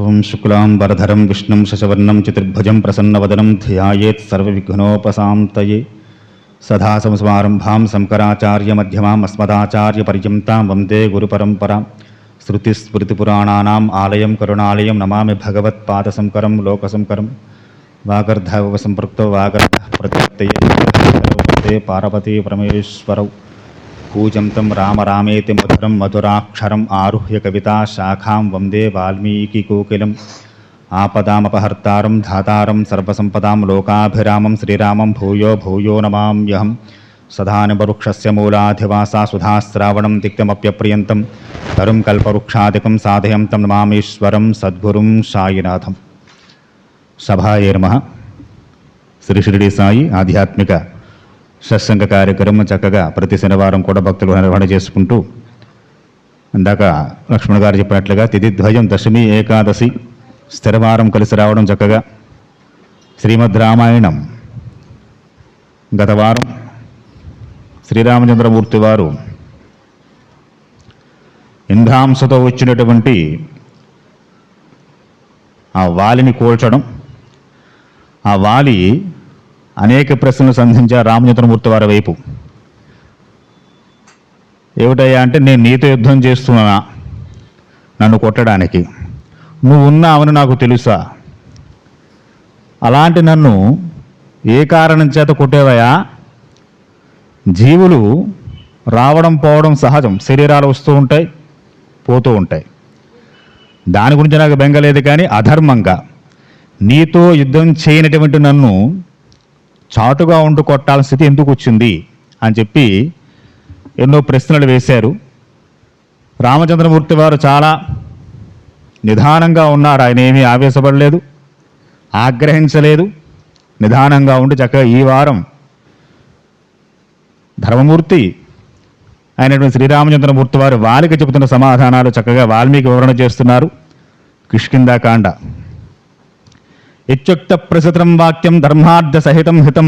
ఓం శుక్లాం వరధరం విష్ణుం శశవర్ణం చతుర్భుజం ప్రసన్నవదనం ధ్యాయేత్ సర్వవిఘ్నోపశాంతయే. సదాశివసమారంభాం శంకరాచార్యమధ్యమాం అస్మదాచార్యపర్యంతాం వందే గురుపరంపరాం. శృతిస్మృతిపురాణానాం ఆలయం కరుణాలయం నమామి భగవత్పాదశంకరం లోకశంకరం. వాగర్ధవ సంపృక్తో వాగర్ధ ప్రత్యక్తయే పార్వతీ పరమేశ్వరౌ. కూజంతం రామ రామేతి మధురం మధురాక్షరం ఆరుహ్య కవితా శాఖాం వందే వాల్మీకికోకిలం. ఆపదామపహర్తారం ధాతారం సర్వసంపదాం లోకాభిరామం శ్రీరామం భూయో భూయో నమామ్యహం. సదానువృక్షస్య మూలాధివాసా సుధాశ్రావణం తిక్తమప్యప్రియంతం తరుం కల్పవృక్షాదికం సాధయంతం నమామీశ్వరం సద్గురుం సాయినాథం. సభాయే నమః. శ్రీ షిరిడి సాయి ఆధ్యాత్మిక సత్సంగ కార్యక్రమం చక్కగా ప్రతి శనివారం కూడా భక్తులు నిర్వహణ చేసుకుంటూ, ఇందాక లక్ష్మణ్ గారు చెప్పినట్లుగా తిథిద్వయం దశమి ఏకాదశి స్థిరవారం కలిసి రావడం చక్కగా. శ్రీమద్ రామాయణం గత వారం శ్రీరామచంద్రమూర్తి వారు ఇంద్రాంశతో వచ్చినటువంటి ఆ వాలిని కోల్చడం, ఆ వాలి అనేక ప్రశ్నలు సంధించారు రామచంద్రమూర్తి వారి వైపు. ఏమిటయ్యా అంటే, నేను నీతో యుద్ధం చేస్తున్నా నన్ను కొట్టడానికి, నువ్వు ఉన్నావని నాకు తెలుసా, అలాంటి నన్ను ఏ కారణం చేత కొట్టేవయా? జీవులు రావడం పోవడం సహజం, శరీరాలు వస్తూ ఉంటాయి పోతూ ఉంటాయి, దాని గురించి నాకు బెంగలేదు. కానీ అధర్మంగా నీతో యుద్ధం చేయనటువంటి నన్ను చాటుగా ఉంటూ కొట్టాల్సిన స్థితి ఎందుకు వచ్చింది అని చెప్పి ఎన్నో ప్రశ్నలు వేశారు. రామచంద్రమూర్తి వారు చాలా నిదానంగా ఉన్నారు. ఆయన ఏమీ ఆవేశపడలేదు, ఆగ్రహించలేదు, నిదానంగా ఉండి చక్కగా ఈ వారం ధర్మమూర్తి అయినటువంటి శ్రీరామచంద్రమూర్తి వారు వాలికి చెబుతున్న సమాధానాలు చక్కగా వాల్మీకి వివరణ చేస్తున్నారు. కిష్కింధాకాండ. ఇత్యుక్త ప్రసితం వాక్యం ధర్మార్థ సహితం హితం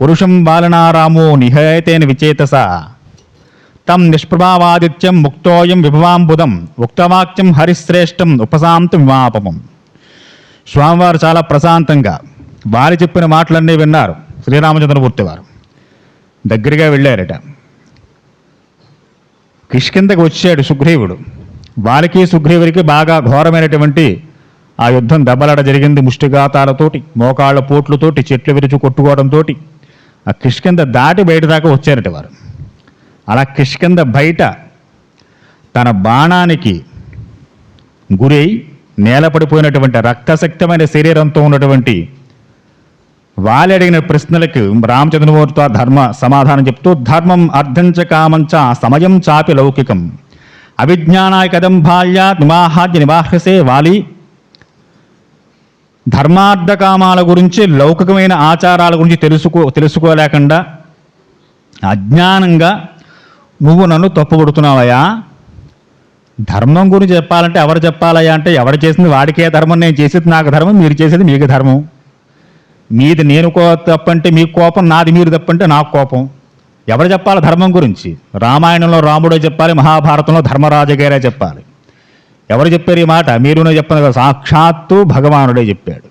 పురుషం బాలనారామో నిహయతేన విచేతస తం నిష్ప్రభావాదిత్యం ముక్తోయం విభవాంబుదం ఉక్తవాక్యం హరిశ్రేష్టం ఉపశాంతం విమాపమం. స్వామివారు చాలా ప్రశాంతంగా వారి చెప్పిన మాటలన్నీ విన్నారు. శ్రీరామచంద్రమూర్తి వారు దగ్గరగా వెళ్ళారట. కిష్కింధకు వచ్చాడు సుగ్రీవుడు. వారికి సుగ్రీవుడికి బాగా ఘోరమైనటువంటి ఆ యుద్ధం దెబ్బలాట జరిగింది. ముష్టిఘాతాలతోటి, మోకాళ్ళ పోట్లతోటి, చెట్లు విరుచు కొట్టుకోవడంతో ఆ కిష్కింధ దాటి బయట దాకా వచ్చారట వారు. అలా కిష్కింధ బయట తన బాణానికి గురై నేలపడిపోయినటువంటి రక్తశక్తమైన శరీరంతో ఉన్నటువంటి వాలి అడిగిన ప్రశ్నలకు రామచంద్రమూర్తి ధర్మ సమాధానం చెప్తూ, ధర్మం అర్థంచ కామంచ సమయం చాపి లౌకికం అవిజ్ఞానాయ కదం బాల్యాత్ నివాహాద్య నివాహసే వాలి. ధర్మార్థ కామాల గురించి, లౌకికమైన ఆచారాల గురించి తెలుసుకోలేకుండా అజ్ఞానంగా నువ్వు నన్ను తప్పుపడుతున్నావయ్యా. ధర్మం గురించి చెప్పాలంటే ఎవరు చెప్పాలయ్యా అంటే, ఎవరు చేసింది వాడికే ధర్మం, నేను చేసేది నాకు ధర్మం, మీరు చేసేది మీకు ధర్మం. మీది నేను తప్పంటే మీకు కోపం, నాది మీరు తప్పంటే నాకు కోపం. ఎవరు చెప్పాలి ధర్మం గురించి? రామాయణంలో రాముడే చెప్పాలి, మహాభారతంలో ధర్మరాజుగారే చెప్పాలి. ఎవరు చెప్పారు ఈ మాట? మీరునే చెప్పను కదా, సాక్షాత్తు భగవానుడే చెప్పాడు.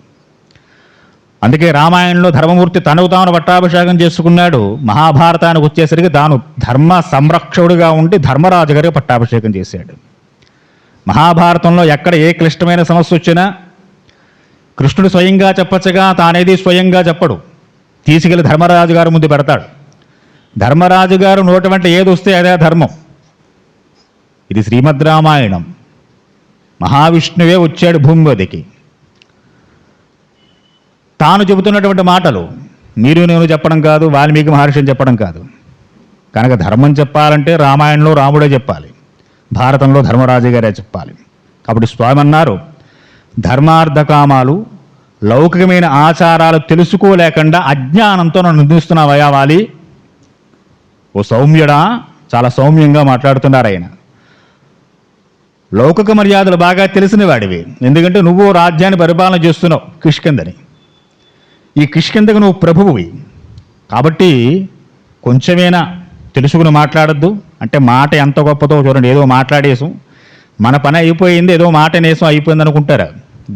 అందుకే రామాయణంలో ధర్మమూర్తి తనకు తాను పట్టాభిషేకం చేసుకున్నాడు. మహాభారతానికి వచ్చేసరికి తాను ధర్మ సంరక్షకుడిగా ఉండి ధర్మరాజు గారికి పట్టాభిషేకం చేశాడు. మహాభారతంలో ఎక్కడ ఏ క్లిష్టమైన సమస్య వచ్చినా కృష్ణుడు స్వయంగా చెప్పచ్చగా, తానేది స్వయంగా చెప్పడు, తీసుకెళ్లి ధర్మరాజు గారి ముందు పెడతాడు. ధర్మరాజు గారు నోటి వెంట ఏది వస్తే అదే ధర్మం. ఇది శ్రీమద్ రామాయణం. మహావిష్ణువే వచ్చాడు భూమి మీదకి. తాను చెబుతున్నటువంటి మాటలు మీరు నేను చెప్పడం కాదు, వాల్మీకి మహర్షిని చెప్పడం కాదు. కనుక ధర్మం చెప్పాలంటే రామాయణంలో రాముడే చెప్పాలి, భారతంలో ధర్మరాజు గారే చెప్పాలి. కాబట్టి స్వామి అన్నారు, ధర్మార్థ కామాలు, లౌకికమైన ఆచారాలు తెలుసుకోలేకుండా అజ్ఞానంతో నన్ను నిందిస్తున్నావయ్యా వాలి. ఓ సౌమ్యుడా, చాలా సౌమ్యంగా మాట్లాడుతున్నారు ఆయన. లౌకిక మర్యాదలు బాగా తెలిసిన వాడివి, ఎందుకంటే నువ్వు రాజ్యాన్ని పరిపాలన చేస్తున్నావు కిష్కింధని. ఈ కిష్కింధకు నువ్వు ప్రభువువి కాబట్టి కొంచెమైనా తెలుసుకుని మాట్లాడద్దు. అంటే మాట ఎంత గొప్పతో చూడండి, ఏదో మాట్లాడేసాం, మన పని అయిపోయింది, ఏదో మాట నేసం అయిపోయింది అనుకుంటారు.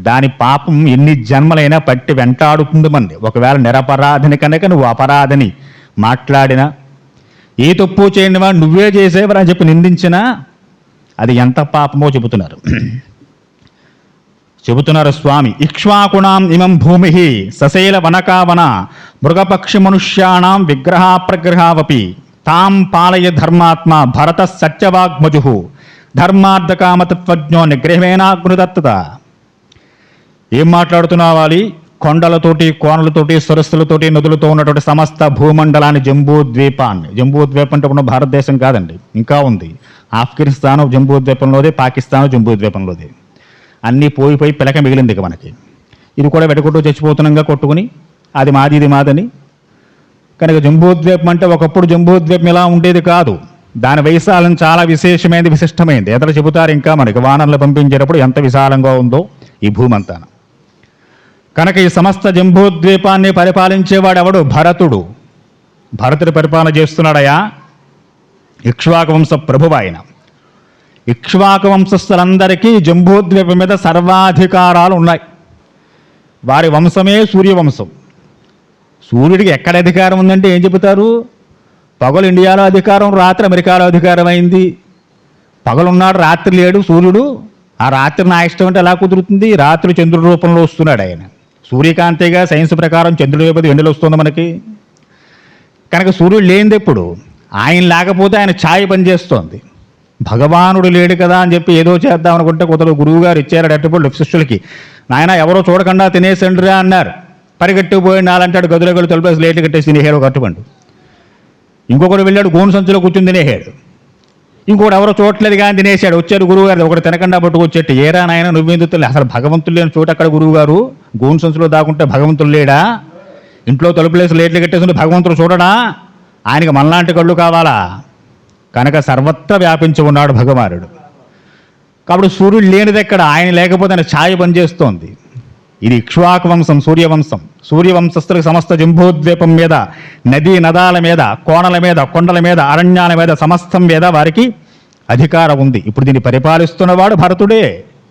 దాని పాపం ఎన్ని జన్మలైనా పట్టి వెంటాడుతుంది మంది. ఒకవేళ నిరపరాధిని కనుక నువ్వు అపరాధిని మాట్లాడినా, ఏ తప్పు చేయని వాడు నువ్వే చేసేవరా అని చెప్పి నిందించినా అది ఎంత పాపమో చెబుతున్నారు స్వామి. ఇక్ష్వాకుణాం ఇమం భూమి సశైల వనకావన మృగపక్షి మనుష్యాణం విగ్రహ ప్రగ్రహావపి తాం పాలయ ధర్మాత్మ భరత సత్యవాగ్మజు ధర్మార్థకామతత్వజ్ఞో నిగ్రహమేనాగ్నుదత్తత. ఏం మాట్లాడుతున్నావాలి? కొండలతోటి, కోనలతోటి, సరస్సులతోటి, నదులతో ఉన్నటువంటి సమస్త భూమండలాన్ని, జంబూద్వీపాన్ని, జంబూద్వీపం అంటే ఉన్న భారతదేశం కాదండి, ఇంకా ఉంది. ఆఫ్ఘనిస్తాన్ జంబూద్వీపంలోదే, పాకిస్తాన్ జంబూద్వీపంలోదే. అన్నీ పోయి పిలక మిగిలింది ఇక మనకి. ఇది కూడా వెడగొట్టు చచ్చిపోతున్నాగా కొట్టుకుని అది మాది ఇది మాదని. కనుక జంబూద్వీపం అంటే ఒకప్పుడు జంబూద్వీపం ఇలా ఉండేది కాదు. దాని వైశాలం చాలా విశేషమైనది, విశిష్టమైంది. ఎదరు చెబుతారు ఇంకా మనకి వానర్లు పంపించేటప్పుడు ఎంత విశాలంగా ఉందో ఈ భూమి అంతా. కనుక ఈ సమస్త జంబూద్వీపాన్ని పరిపాలించేవాడు ఎవడు? భరతుడు. భరతుడు పరిపాలన చేస్తున్నాడయా. ఇక్ష్వాకు వంశ ప్రభువు ఆయన. ఇక్ష్వాకు వంశస్థులందరికీ జంబూద్వీపం మీద సర్వాధికారాలు ఉన్నాయి. వారి వంశమే సూర్యవంశం. సూర్యుడికి ఎక్కడ అధికారం ఉందంటే ఏం చెబుతారు? పగలు ఇండియాలో అధికారం, రాత్రి అమెరికాలో అధికారం అయింది. పగలున్నాడు, రాత్రి లేడు సూర్యుడు. ఆ రాత్రి నా ఇష్టం అంటే ఎలా కుదురుతుంది? రాత్రి చంద్రుడి రూపంలో వస్తున్నాడు ఆయన. సూర్యకాంతిగా సైన్స్ ప్రకారం చంద్రుడి వైపు ఎండలు వస్తుంది మనకి. కనుక సూర్యుడు లేనిది ఎప్పుడు? ఆయన లేకపోతే ఆయన ఛాయ పనిచేస్తోంది. భగవానుడు లేడు కదా అని చెప్పి ఏదో చేద్దాం అనుకుంటే కొందరు గురువు గారు ఇచ్చారు అట్టుపళ్ళు శిష్యులకి. నాయన ఎవరో చూడకుండా తినేసండిరా అన్నారు. పరిగెట్టుకుపోయి నాలంటాడు, గదిలో గడి తలుపేసి లేట్లు కట్టేసి తినేహాడు ఒక అట్టుపండు. ఇంకొకరు వెళ్ళాడు, గోను సంచులో కూర్చుని తినేహాడు. ఇంకోటి ఎవరో చూడట్లేదు కానీ తినేసాడు. వచ్చారు గురువు గారు, ఒకటి తినకుండా పట్టుకొచ్చేట్టు. ఏరా నాయన నువ్వెందుకు తెలియదు? అసలు భగవంతుడు లేని చోట అక్కడ గురువు గారు గోను సంచులో దాకుంటే భగవంతుడు లేడా? ఇంట్లో తలుపులేసి లేట్లు కట్టేసి భగవంతుడు చూడడా? ఆయనకి మనలాంటి కళ్ళు కావాలా? కనుక సర్వత్ర వ్యాపించి ఉన్నాడు భగవానుడు. కాబట్టి సూర్యుడు లేనిది ఎక్కడ? ఆయన లేకపోతే ఆయన ఛాయ పనిచేస్తోంది. ఇది ఇక్ష్వాకు వంశం, సూర్యవంశం. సూర్యవంశస్థులకు సమస్త జంబూద్వీపం మీద, నదీ నదాల మీద, కోణల మీద, కొండల మీద, అరణ్యాల మీద, సమస్తం మీద వారికి అధికారం ఉంది. ఇప్పుడు దీన్ని పరిపాలిస్తున్నవాడు భరతుడే,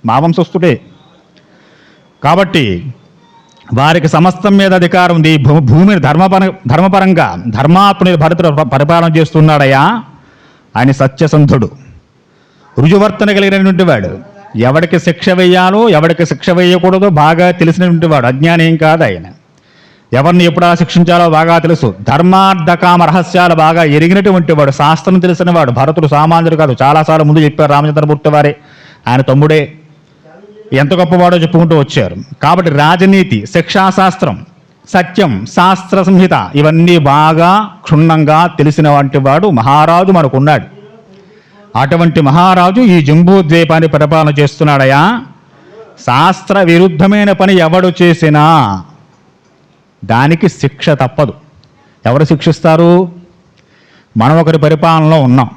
మా వంశస్థుడే. కాబట్టి వారికి సమస్తం మీద అధికారం ఉంది. భూమిని ధర్మపరంగా ధర్మాత్ముని భరతుడు పరిపాలన చేస్తున్నాడయ్యా. ఆయన సత్యసంధుడు, రుజువర్తన కలిగినటువంటి వాడు. ఎవడికి శిక్ష వేయాలో, ఎవడికి శిక్ష వేయకూడదో బాగా తెలిసినటువంటి వాడు. అజ్ఞాని ఏం కాదు ఆయన. ఎవరిని ఎప్పుడా శిక్షించాలో బాగా తెలుసు. ధర్మార్థకామ రహస్యాలు బాగా ఎరిగినటువంటి వాడు, శాస్త్రం తెలిసిన వాడు. భరతుడు సామాన్యుడు కాదు. చాలాసార్లు ముందు చెప్పారు రామచంద్రమూర్తి వారే, ఆయన తమ్ముడే. ఎంత గొప్పవాడో చెప్పుకుంటూ వచ్చారు. కాబట్టి రాజనీతి, శిక్షాశాస్త్రం, సత్యం, శాస్త్ర సంహిత ఇవన్నీ బాగా క్షుణ్ణంగా తెలిసిన వంటి వాడు మహారాజు మనకున్నాడు. అటువంటి మహారాజు ఈ జంబూద్వీపాన్ని పరిపాలన చేస్తున్నాడయా. శాస్త్ర విరుద్ధమైన పని ఎవడు చేసినా దానికి శిక్ష తప్పదు. ఎవరు శిక్షిస్తారు? మనం ఒకరి పరిపాలనలో ఉన్నాం.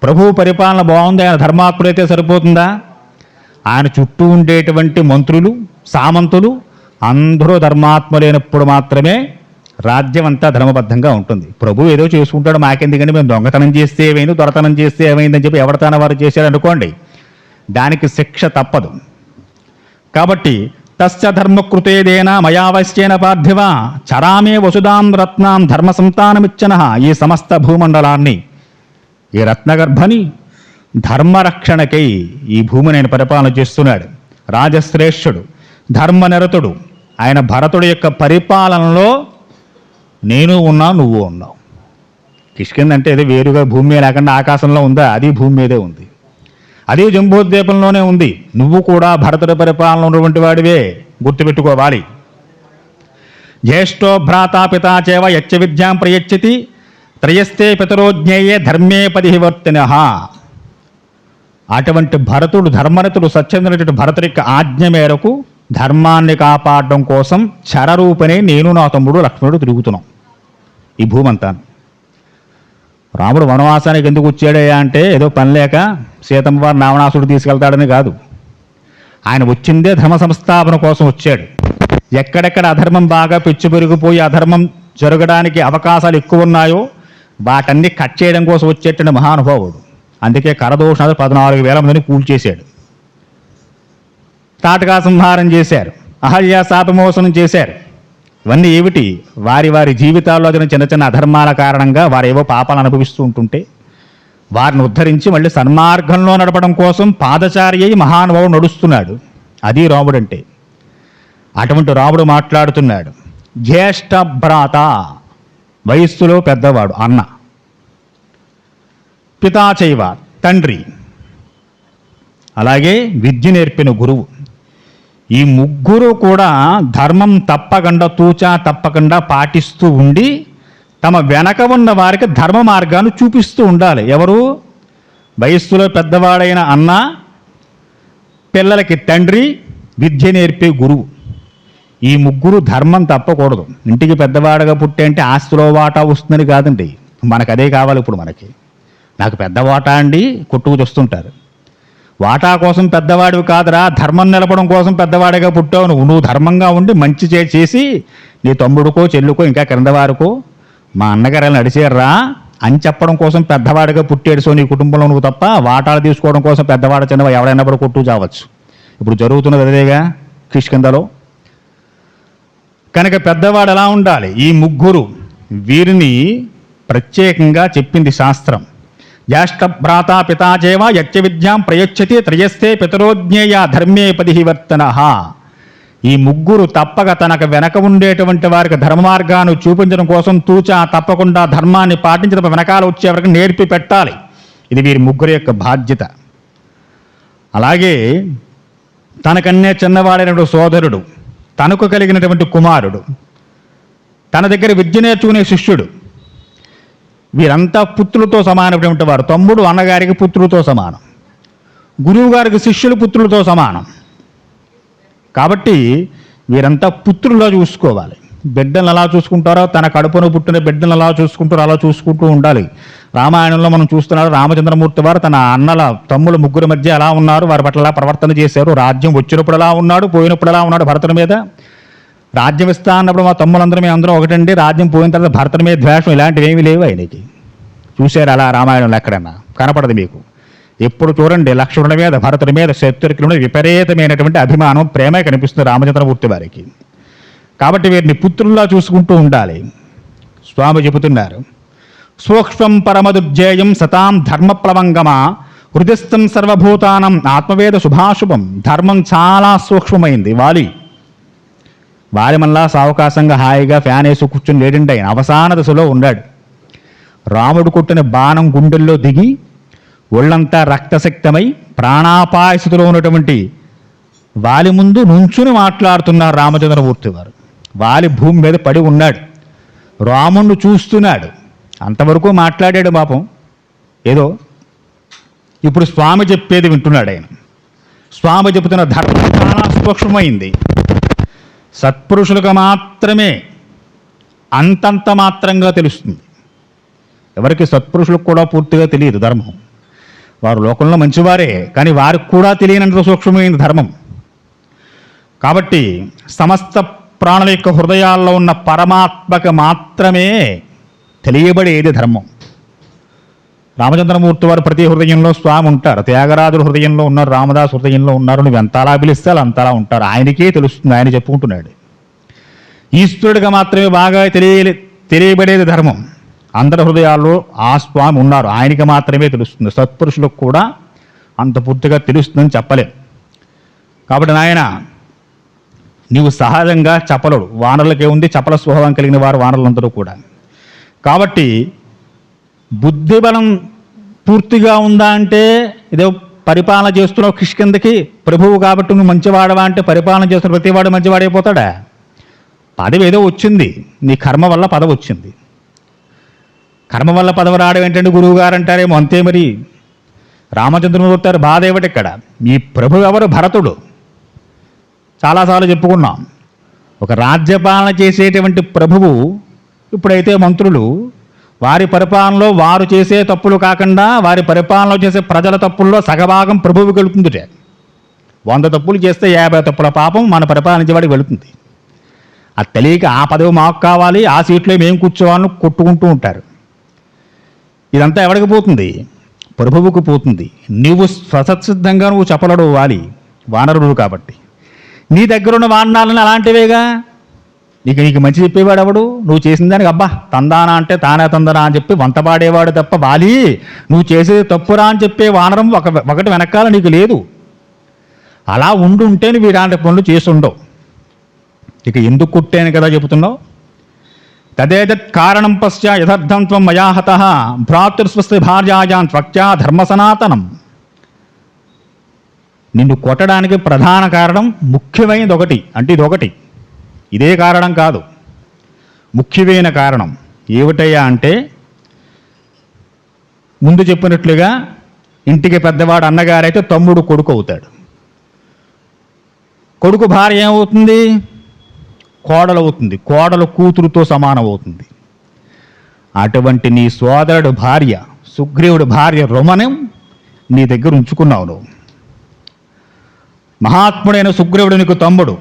ప్రభువు పరిపాలన బాగుంది, ఆయన ధర్మాత్ముడైతే సరిపోతుందా? ఆయన చుట్టూ ఉండేటువంటి మంత్రులు, సామంతులు అందరూ ధర్మాత్ములైనప్పుడు మాత్రమే రాజ్యం అంతా ధర్మబద్ధంగా ఉంటుంది. ప్రభు ఏదో చేసుకుంటాడు, మాకెందుకని మేము దొంగతనం చేస్తే ఏమైంది, దొరతనం చేస్తే ఏమైందని చెప్పి ఎవరితోన వారు చేశారు అనుకోండి, దానికి శిక్ష తప్పదు. కాబట్టి తస్య ధర్మకృతేదేన మయావశ్యేన పార్థివ చరామే వసుదాం రత్నాం ధర్మ సంతానమిచ్చన. ఈ సమస్త భూమండలాన్ని, ఈ రత్నగర్భని ధర్మరక్షణకై ఈ భూమిని ఆయన పరిపాలన చేస్తున్నాడు. రాజశ్రేష్ఠుడు, ధర్మనిరతుడు. ఆయన భరతుడు యొక్క పరిపాలనలో నేను ఉన్నా, నువ్వు ఉన్నావు. కిష్కింద అంటే ఏదో వేరుగా భూమి మీద లేకుండా ఆకాశంలో ఉందా? అది భూమి మీదే ఉంది. అదే జంబూద్వీపంలోనే ఉంది. నువ్వు కూడా భరతుడి పరిపాలన ఉన్నటువంటి వాడివే, గుర్తుపెట్టుకోవాలి. జ్యేష్ఠో భ్రాతా పితా చేవ యచ్చ విద్యాం ప్రయచ్చతి త్రయస్తే పితరోజ్ఞేయే ధర్మే పరివర్తినః. అటువంటి భరతుడు, ధర్మనితుడు, సత్యంద్రుడు భరతుడి యొక్క ఆజ్ఞ మేరకు ధర్మాన్ని కాపాడడం కోసం చరరూపనే నేను, నా తమ్ముడు లక్ష్మణుడు తిరుగుతున్నాం ఈ భూమంతా. రాముడు వనవాసానికి ఎందుకు వచ్చాడయ్యా అంటే ఏదో పని లేక సీతమ్మ వారు రావణాసుడు తీసుకెళ్తాడని కాదు. ఆయన వచ్చిందే ధర్మ సంస్థాపన కోసం వచ్చాడు. ఎక్కడెక్కడ అధర్మం బాగా పెచ్చు పెరిగిపోయి అధర్మం జరగడానికి అవకాశాలు ఎక్కువ ఉన్నాయో వాటన్ని కట్ చేయడం కోసం వచ్చేటువంటి మహానుభావుడు. అందుకే కరదోషణాలు 14,000 మందిని కూల్చేశాడు. తాటకా సంహారం చేశారు, అహల్య శాపమోసనం చేశారు. ఇవన్నీ ఏమిటి? వారి వారి జీవితాల్లో జరిగిన చిన్న చిన్న అధర్మాల కారణంగా వారేవో పాపాలు అనుభవిస్తూ ఉంటుంటే వారిని ఉద్ధరించి మళ్ళీ సన్మార్గంలో నడపడం కోసం పాదచారి అయి మహానుభావుడు నడుస్తున్నాడు. అది రాముడు అంటే. అటువంటి రాముడు మాట్లాడుతున్నాడు. జ్యేష్ఠ భ్రాత, వయస్సులో పెద్దవాడు అన్న. పితాచైవ, తండ్రి. అలాగే విద్య నేర్పిన గురువు. ఈ ముగ్గురు కూడా ధర్మం తప్పకుండా తూచా తప్పకుండా పాటిస్తూ ఉండి తమ వెనక ఉన్న వారికి ధర్మ మార్గాన్ని చూపిస్తూ ఉండాలి. ఎవరు? వయస్సులో పెద్దవాడైన అన్న, పిల్లలకి తండ్రి, విద్య నేర్పే గురువు. ఈ ముగ్గురు ధర్మం తప్పకూడదు. ఇంటికి పెద్దవాడుగా పుట్టే అంటే ఆస్తిలో వాటా వస్తుందని కాదండి. మనకు అదే కావాలి. ఇప్పుడు మనకి నాకు పెద్ద వాటా అండి కొట్టుకు చూస్తుంటారు. వాటా కోసం పెద్దవాడివి కాదురా, ధర్మం నిలపడం కోసం పెద్దవాడిగా పుట్టావు. నువ్వు ధర్మంగా ఉండి మంచి చేసి నీ తమ్ముడికో చెల్లుకో ఇంకా క్రింద వారికో మా అన్నగారు నడిచేర్రా అని చెప్పడం కోసం పెద్దవాడిగా పుట్టాడు. సో నీ కుటుంబంలో నువ్వు తప్ప వాటాలు తీసుకోవడం కోసం పెద్దవాడు చిన్నవా ఎవరైనా కూడా కొట్టు చావచ్చు. ఇప్పుడు జరుగుతున్నది అదేగా కిష్కిందలో. కనుక పెద్దవాడు ఎలా ఉండాలి? ఈ ముగ్గురు వీరిని ప్రత్యేకంగా చెప్పింది శాస్త్రం. జ్యేష్ఠ భ్రాత పితాచేవ యజ్ఞ విద్యాం ప్రయచ్చతి త్రయస్థే పితరోజ్ఞేయ ధర్మే పరివర్తన. ఈ ముగ్గురు తప్పక తనకు వెనక ఉండేటువంటి వారికి ధర్మ మార్గాన్ని చూపించడం కోసం తూచా తప్పకుండా ధర్మాన్ని పాటించడం వెనకాల వచ్చేవరకు నేర్పి పెట్టాలి. ఇది వీరి ముగ్గురు యొక్క బాధ్యత. అలాగే తనకన్నే చిన్నవాడైనటువంటి సోదరుడు, తనకు కలిగినటువంటి కుమారుడు, తన దగ్గర విద్య నేర్చుకునే శిష్యుడు, వీరంతా పుత్రులతో సమానమైనటువంటి వారు. తమ్ముడు అన్నగారికి పుత్రులతో సమానం, గురువు గారికి శిష్యులు పుత్రులతో సమానం. కాబట్టి వీరంతా పుత్రులా చూసుకోవాలి. బిడ్డలను ఎలా చూసుకుంటారో తన కడుపును పుట్టిన బిడ్డలను ఎలా చూసుకుంటారో అలా చూసుకుంటూ ఉండాలి. రామాయణంలో మనం చూస్తున్నాడు, రామచంద్రమూర్తి వారు తన అన్నల తమ్ముల ముగ్గురు మధ్య ఎలా ఉన్నారు, వారి పట్ల ఎలా ప్రవర్తన చేశారు. రాజ్యం వచ్చినప్పుడు ఎలా ఉన్నాడు, పోయినప్పుడు ఎలా ఉన్నాడు భరతుని మీద. రాజ్యం ఇస్తా అన్నప్పుడు మా తమ్ములందరూ మేము అందరం ఒకటండి, రాజ్యం పోయిన తర్వాత భరతుని మీద ద్వేషం ఇలాంటివి ఏమీ లేవు ఆయనకి. చూశారు అలా రామాయణంలో ఎక్కడన్నా కనపడదు మీకు. ఎప్పుడు చూడండి లక్ష్మణుడి మీద భరతుడి మీద శత్రుఘ్నుడి మీద విపరీతమైనటువంటి అభిమానం ప్రేమే కనిపిస్తుంది రామచంద్రమూర్తి వారికి. కాబట్టి వీరిని పుత్రుల్లా చూసుకుంటూ ఉండాలి. స్వామి చెబుతున్నారు, సూక్ష్మం పరమదుర్జేయం సతాం ధర్మప్లవంగమా హృదయస్థం సర్వభూతానం ఆత్మవేద శుభాశుభం. ధర్మం చాలా సూక్ష్మమైంది. వాలి మళ్ళా సావకాశంగా హాయిగా ఫ్యాన్ వేసి కూర్చుని లేడండి. ఆయన అవసాన దశలో ఉన్నాడు. రాముడు కొట్టిన బాణం గుండెల్లో దిగి ఒళ్ళంతా రక్తశక్తమై ప్రాణాపాయస్థితిలో ఉన్నటువంటి వాలి ముందు నుంచుని మాట్లాడుతున్నారు రామచంద్రమూర్తి వారు. వాలి భూమి మీద పడి ఉన్నాడు, రాముణ్ణి చూస్తున్నాడు. అంతవరకు మాట్లాడాడు పాపం ఏదో. ఇప్పుడు స్వామి చెప్పేది వింటున్నాడు ఆయన. స్వామి చెబుతున్న ధర్మం చాలా సూక్ష్మమైంది. సత్పురుషులకు మాత్రమే అంతంత మాత్రంగా తెలుస్తుంది. ఎవరికి సత్పురుషులకు కూడా పూర్తిగా తెలియదు ధర్మం. వారు లోకంలో మంచివారే, కానీ వారికి కూడా తెలియనంత సూక్ష్మమైన ధర్మం. కాబట్టి సమస్త ప్రాణుల యొక్క హృదయాల్లో ఉన్న పరమాత్మకు మాత్రమే తెలియబడేది ధర్మం. రామచంద్రమూర్తి వారు ప్రతి హృదయంలో స్వామి ఉంటారు. త్యాగరాజుల హృదయంలో ఉన్నారు, రామదాసు హృదయంలో ఉన్నారు. నువ్వు ఎంతలా పిలిస్తే అంతలా ఉంటారు. ఆయనకే తెలుస్తుంది, ఆయన చెప్పుకుంటున్నాడు. ఈశ్వరుడిగా మాత్రమే బాగా తెలియబడేది ధర్మం. అందరి హృదయాల్లో ఆ స్వామి ఉన్నారు, ఆయనకి మాత్రమే తెలుస్తుంది. సత్పురుషులకు కూడా అంత పూర్తిగా తెలుస్తుందని చెప్పలేం. కాబట్టి నాయన నీవు సహజంగా చపలుడు. వానరులకే ఉంది చపల స్వభావం కలిగిన వారు వానరులందరూ కూడా. కాబట్టి బుద్ధిబలం పూర్తిగా ఉందా అంటే ఇదే పరిపాలన చేస్తున్నావు కిష్కిందకి ప్రభువు కాబట్టి నువ్వు మంచివాడవా అంటే పరిపాలన చేస్తున్న ప్రతివాడు మంచివాడైపోతాడా? పదవి ఏదో వచ్చింది, నీ కర్మ వల్ల పదవి వచ్చింది. కర్మ వల్ల పదవి రావడం ఏంటంటే గురువు గారు అంటారేమో, అంతే. మరి రామచంద్రమూర్తి గారు బాధ ఏమిటి ఇక్కడ? మీ ప్రభు ఎవరు? భరతుడు. చాలాసార్లు చెప్పుకున్నాం. ఒక రాజ్యపాలన చేసేటువంటి ప్రభువు ఇప్పుడైతే మంత్రులు వారి పరిపాలనలో వారు చేసే తప్పులు కాకుండా వారి పరిపాలనలో చేసే ప్రజల తప్పుల్లో సగభాగం ప్రభువుకి వెళుతుంది. 100 తప్పులు చేస్తే 50 తప్పుల పాపం మన పరిపాలించేవాడికి వెళుతుంది. అది తెలియక ఆ పదవి మాకు కావాలి, ఆ సీట్లో మేము కూర్చోవాలని కొట్టుకుంటూ ఉంటారు. ఇదంతా ఎవరికి పోతుంది? ప్రభువుకు పోతుంది. నువ్వు స్వతసిద్ధంగా నువ్వు చపలడు వాలి, వానరుడు కాబట్టి. నీ దగ్గరున్న వాహనాలను అలాంటివేగా. నీకు మంచి చెప్పేవాడు ఎవడు? నువ్వు చేసిన దానికి అబ్బా తందానా అంటే తానే తందనా అని చెప్పి వంతపాడేవాడు తప్ప వాలి నువ్వు చేసేది తప్పురా అని చెప్పే వానరం ఒకటి వెనకాల నీకు లేదు. అలా ఉండుంటే నువ్వు ఇలాంటి పనులు చేసుండవు. ఇక ఎందుకు కుట్టాను కదా చెబుతున్నావు. తదేతత్ కారణం పశ్చ యథర్థం త్వం మయా హతః భ్రాతృస్వస్తి భార్యాయాం త్వక్త్యా ధర్మ సనాతనం. నిన్ను కొట్టడానికి ప్రధాన కారణం ముఖ్యమైనది ఒకటి, అంటే ఇదొకటి, ఇదే కారణం కాదు. ముఖ్యమైన కారణం ఏమిటయ్యా అంటే, ముందు చెప్పినట్లుగా ఇంటికి పెద్దవాడు అన్నగారైతే తమ్ముడు కొడుకు అవుతాడు. కొడుకు భార్య ఏమవుతుంది? కోడలు అవుతుంది. కోడలు కూతురుతో సమానం అవుతుంది. అటువంటి నీ సోదరుడు భార్య, సుగ్రీవుడి భార్య రుమను నీ దగ్గర ఉంచుకున్నావు నువ్వు. మహాత్ముడైన సుగ్రీవుడు నీకు తమ్ముడు,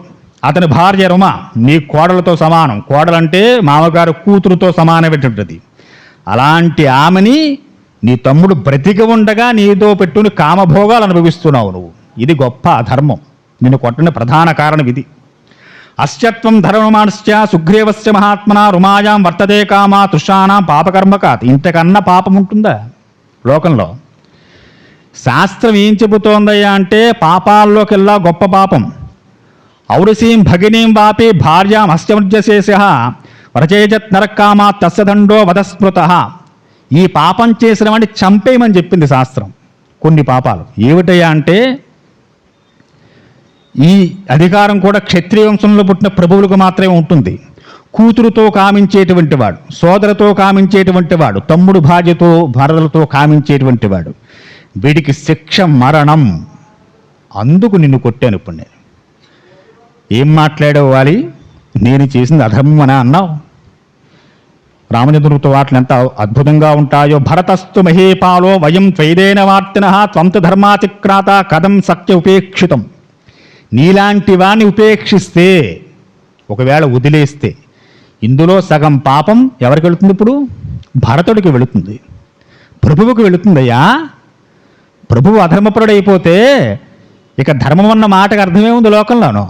అతని భార్య రుమ నీ కోడలతో సమానం. కోడలంటే మామగారు కూతురుతో సమానమైనటువంటిది. అలాంటి ఆమెని నీ తమ్ముడు బ్రతికి ఉండగా నీతో పెట్టుని కామభోగాలు అనుభవిస్తున్నావు నువ్వు. ఇది గొప్ప అధర్మం. నిన్ను కొట్టిన ప్రధాన కారణం ఇది. అశ్చత్వం ధర్మమానశ్చ సుగ్రీవస్య మహాత్మన రుమాయాం వర్తతే కామా తృషానాం పాపకర్మకాత్. ఇంతకన్నా పాపం ఉంటుందా లోకంలో? శాస్త్రం ఏం చెబుతోందయ్యా అంటే, పాపాల్లోకెల్లా గొప్ప పాపం ఔరసీం భగినీం వాపి భార్యాం హస్యమర్జశేష వ్రచేజత్ నరకామా తస్య దండో వధస్మృత. ఈ పాపం చేసిన వాడిని చంపేయమని చెప్పింది శాస్త్రం. కొన్ని పాపాలు ఏమిటయ్యా అంటే, ఈ అధికారం కూడా క్షత్రియ వంశంలో పుట్టిన ప్రభువులకు మాత్రమే ఉంటుంది. కూతురుతో కామించేటువంటి వాడు, సోదరుతో కామించేటువంటి వాడు, తమ్ముడు భార్యతో భర్తలతో కామించేటువంటి వాడు, వీడికి శిక్ష మరణం. అందుకు నిన్ను కొట్టాను. ఇప్పుడు నేను ఏం మాట్లాడావు వాలి? నేను చేసింది అధర్మం అని అన్నావు. రామచంద్రుడితో వాటిని ఎంత అద్భుతంగా ఉంటాయో. భరతస్తు మహీపాలో వయం త్వైదేన వార్తిన త్వంతు ధర్మాతిక్రాత కథం సత్య ఉపేక్షితం. నీలాంటి వాణ్ణి ఉపేక్షిస్తే, ఒకవేళ వదిలేస్తే, ఇందులో సగం పాపం ఎవరికి వెళుతుంది? ఇప్పుడు భరతుడికి వెళుతుంది, ప్రభువుకి వెళుతుందయ్యా. ప్రభువు అధర్మపరుడైపోతే ఇక ధర్మం అన్న మాటకు అర్థమే ఉంది లోకంలోనూ.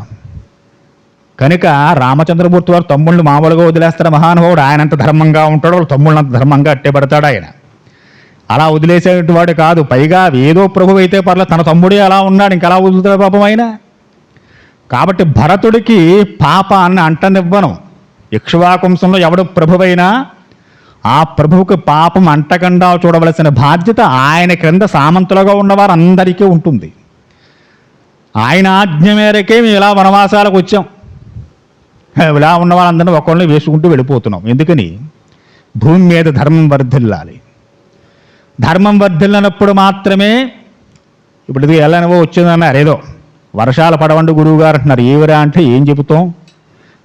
కనుక రామచంద్రమూర్తి వారు తమ్ముళ్ళు మామూలుగా వదిలేస్తారు మహానుభావుడు. ఆయనంత ధర్మంగా ఉంటాడు, వాళ్ళు తమ్ముళ్ళంత ధర్మంగా అట్టేపడతాడు ఆయన. అలా వదిలేసేటువంటి వాడు కాదు. పైగా ఏదో ప్రభువు అయితే పర్లేదు, తన తమ్ముడే అలా ఉన్నాడు, ఇంకా అలా వదులుతాడు పాపం ఆయన. కాబట్టి భరతుడికి పాపాన్ని అంటనివ్వను. ఇక్ష్వాకుంశంలో ఎవడు ప్రభువైనా ఆ ప్రభువుకి పాపం అంటకుండా చూడవలసిన బాధ్యత ఆయన క్రింద సామంతులుగా ఉన్నవారు అందరికీ ఉంటుంది. ఆయన ఆజ్ఞ మేరకే మేము ఇలా వనవాసాలకు వచ్చాం. ఇలా ఉన్న వాళ్ళందరినీ ఒకళ్ళని వేసుకుంటూ వెళ్ళిపోతున్నాం. ఎందుకని? భూమి మీద ధర్మం వర్ధిల్లాలి. ధర్మం వర్ధిల్లినప్పుడు మాత్రమే. ఇప్పుడు ఇది ఎలానో వచ్చిందన్నారు, ఏదో వర్షాలు పడవండి గురువు గారు అంటున్నారు. ఏవిరా అంటే ఏం చెబుతాం?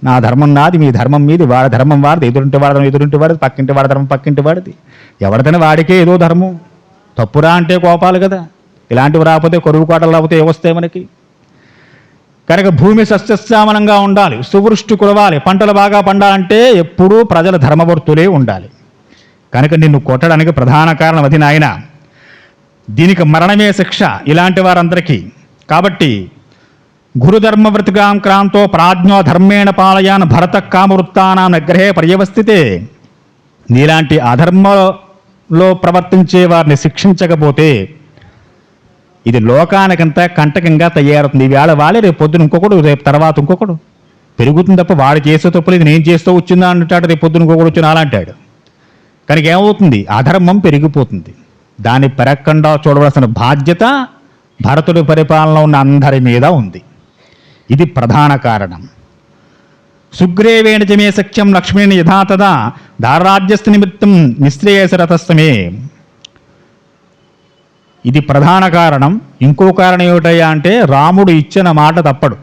నా ధర్మం నాది, మీ ధర్మం మీది, వాడి ధర్మం వాడిది, ఎదురింటి వాడిది, పక్కింటి వాడి ధర్మం పక్కింటి వాడిది. ఎవరిదైనా వాడికే ఏదో ధర్మం. తప్పురా అంటే కోపాలు కదా. ఇలాంటివి రాకపోతే, కరువు కోటలు రాకపోతే ఏవొస్తాయి మనకి? కనుక భూమి సస్యశ్యామలంగా ఉండాలి, సువృష్టి కురవాలి, పంటలు బాగా పండాలంటే ఎప్పుడూ ప్రజల ధర్మవర్తులే ఉండాలి. కనుక నిన్ను కొట్టడానికి ప్రధాన కారణం అది నాయన. దీనికి మరణమే శిక్ష ఇలాంటి వారందరికీ. కాబట్టి గురుధర్మవృతిగాం క్రాంతో ప్రాజ్ఞో ధర్మేణ పాలయాన్ భరత కామవృత్తానాం నగ్రహే పర్యవస్థితే. నీలాంటి అధర్మంలో ప్రవర్తించే వారిని శిక్షించకపోతే ఇది లోకానికంతా కంటకంగా తయారవుతుంది. ఈవేళ వాళ్ళే, రేపు పొద్దున ఇంకొకడు, రేపు తర్వాత ఇంకొకడు పెరుగుతుంది తప్ప వాడు చేసే తప్పులు ఇది నేను చేస్తూ వచ్చిందా అంటాడు, రేపు పొద్దున ఇంకొకడు వచ్చిన అలా అంటాడు. కనుక ఏమవుతుంది? అధర్మం పెరిగిపోతుంది. దాన్ని పెరగకుండా చూడవలసిన బాధ్యత భరతుడి పరిపాలనలో ఉన్న అందరి మీద ఉంది. ఇది ప్రధాన కారణం. సుగ్రీవేణ చమే సఖ్యం లక్ష్మీని యథాతథా దారాజ్యస్థ నిమిత్తం నిశ్రేయసరతస్తమే. ఇది ప్రధాన కారణం. ఇంకో కారణం ఏమిటయ్యా అంటే, రాముడు ఇచ్చిన మాట తప్పడు.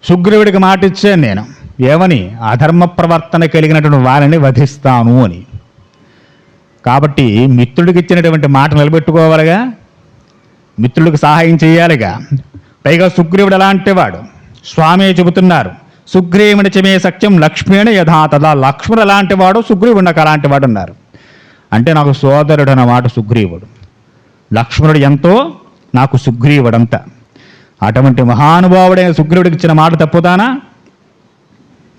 సుగ్రీవుడికి మాట ఇచ్చాను నేను, ఏమని? అధర్మ ప్రవర్తన కలిగినటువంటి వారిని వధిస్తాను అని. కాబట్టి మిత్రుడికి ఇచ్చినటువంటి మాట నిలబెట్టుకోవాలిగా, మిత్రుడికి సహాయం చేయాలిగా. పైగా సుగ్రీవుడు ఎలాంటి వాడు? స్వామి చెబుతున్నారు, సుగ్రీవుని చమే సఖ్యం లక్ష్మీణ యథాతథా. లక్ష్మణుడు ఎలాంటి వాడు, సుగ్రీవుడు నాకు అలాంటి వాడు అన్నారు. అంటే నాకు సోదరుడు అన్నమాట సుగ్రీవుడు. లక్ష్మణుడు ఎంతో, నాకు సుగ్రీవుడంతా. అటువంటి మహానుభావుడైన సుగ్రీవుడికి ఇచ్చిన మాట తప్పుతానా?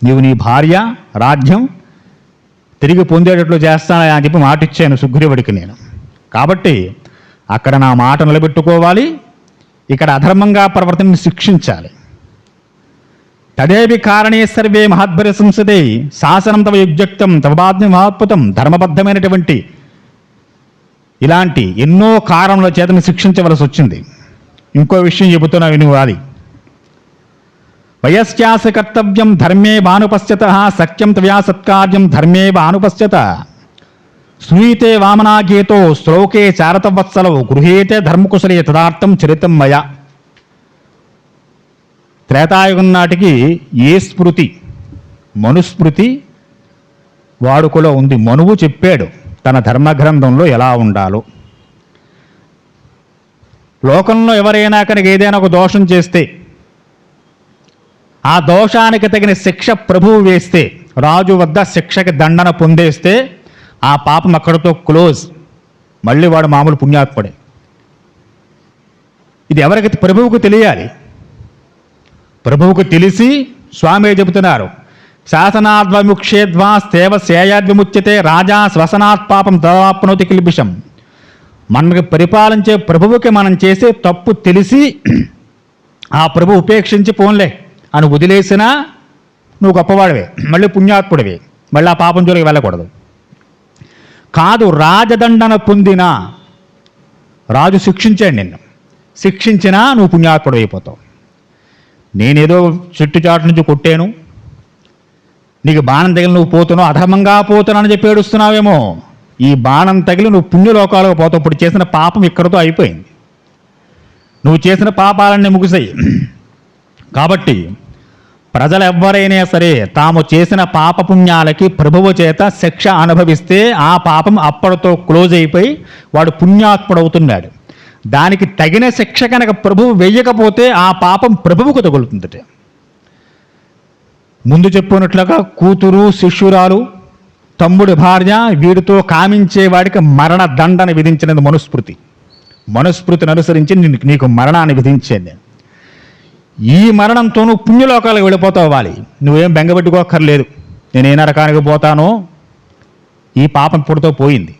నీవు నీ భార్య రాజ్యం తిరిగి పొందేటట్లు చేస్తానా అని చెప్పి మాట ఇచ్చాను సుగ్రీవుడికి నేను. కాబట్టి అక్కడ నా మాట నిలబెట్టుకోవాలి, ఇక్కడ అధర్మంగా ప్రవర్తనని శిక్షించాలి. తదేవి కారణే సర్వే మహద్భర సంసదే శాసనం తవ యుగ్జక్తం తవ బాధ్యం మహాద్భుతం. ధర్మబద్ధమైనటువంటి ఇలాంటి ఎన్నో కారణముల చేతను శిక్షించవలసి వచ్చింది. ఇంకో విషయం చెబుతున్నా వినువాలి. వయస్యాస కర్తవ్యం ధర్మే వానుపశ్యత సత్యం త్వయా సత్కార్యం ధర్మే వానుపశ్యత. శ్రూయితే వామనాగీతో శ్లోకే చారతవత్సలవు గృహేతే ధర్మకుశలే తదార్థం చరితం మయ. త్రేతాయుగం నాటికి ఏ స్మృతి, మనుస్మృతి వాడుకలో ఉంది. మనువు చెప్పాడు తన ధర్మగ్రంథంలో ఎలా ఉండాలో. లోకంలో ఎవరైనా కనుక ఏదైనా ఒక దోషం చేస్తే ఆ దోషానికి తగిన శిక్ష ప్రభువు వేస్తే, రాజు వద్ద శిక్షకి దండన పొందేస్తే ఆ పాపం అక్కడితో క్లోజ్. మళ్ళీ వాడు మామూలు పుణ్యాత్ముడే. ఇది ఎవరికి? ప్రభువుకు తెలియాలి. ప్రభువుకు తెలిసి స్వామి చెబుతున్నారు, శాసనాద్వముక్షేద్వా స్తేవ సేయాద్విముచ్యతే రాజా శ్వసనాత్ పాపం తదాప్నోతి కిల్బిషం. మనకి పరిపాలించే ప్రభువుకి మనం చేసే తప్పు తెలిసి ఆ ప్రభు ఉపేక్షించి పోన్లే అని వదిలేసినా నువ్వు గొప్పవాడివే, మళ్ళీ పుణ్యాత్ముడివే, మళ్ళీ ఆ పాపం జోలికి వెళ్ళకూడదు. కాదు, రాజదండన పొందినా, రాజు శిక్షించాడు నిన్ను, శిక్షించినా నువ్వు పుణ్యాత్ముడు అయిపోతావు. నేనేదో చెట్టు చాటు నుంచి కొట్టాను, నీకు బాణం తగిలి నువ్వు పోతున్నావు, అధర్మంగా పోతున్నానని చెప్పి ఏడుస్తున్నావేమో. ఈ బాణం తగిలి నువ్వు పుణ్యలోకాలకు పోతావు. ఇప్పుడు చేసిన పాపం ఇక్కడితో అయిపోయింది. నువ్వు చేసిన పాపాలన్నీ ముగిసాయి. కాబట్టి ప్రజలు ఎవ్వరైనా సరే తాము చేసిన పాపపుణ్యాలకి ప్రభువు చేత శిక్ష అనుభవిస్తే ఆ పాపం అప్పటితో క్లోజ్ అయిపోయి వాడు పుణ్యాత్ముడవుతున్నాడు. దానికి తగిన శిక్ష కనుక ప్రభువు వేయకపోతే ఆ పాపం ప్రభువుకు తగులుతుందట. ముందు చెప్పుకున్నట్లుగా కూతురు, శిష్యురాలు, తమ్ముడి భార్య, వీడితో కామించేవాడికి మరణ దండన విధించినది మనుస్మృతి. మనుస్మృతిని అనుసరించి నీకు మరణాన్ని విధించేది. ఈ మరణంతో నువ్వు పుణ్యలోకాలకు వెళ్ళిపోతావు. వాలి నువ్వేం బెంగపెట్టుకోక్కర్లేదు, నేను ఏ నరకానికి పోతానో, ఈ పాపం ఇప్పుడుతో పోయింది.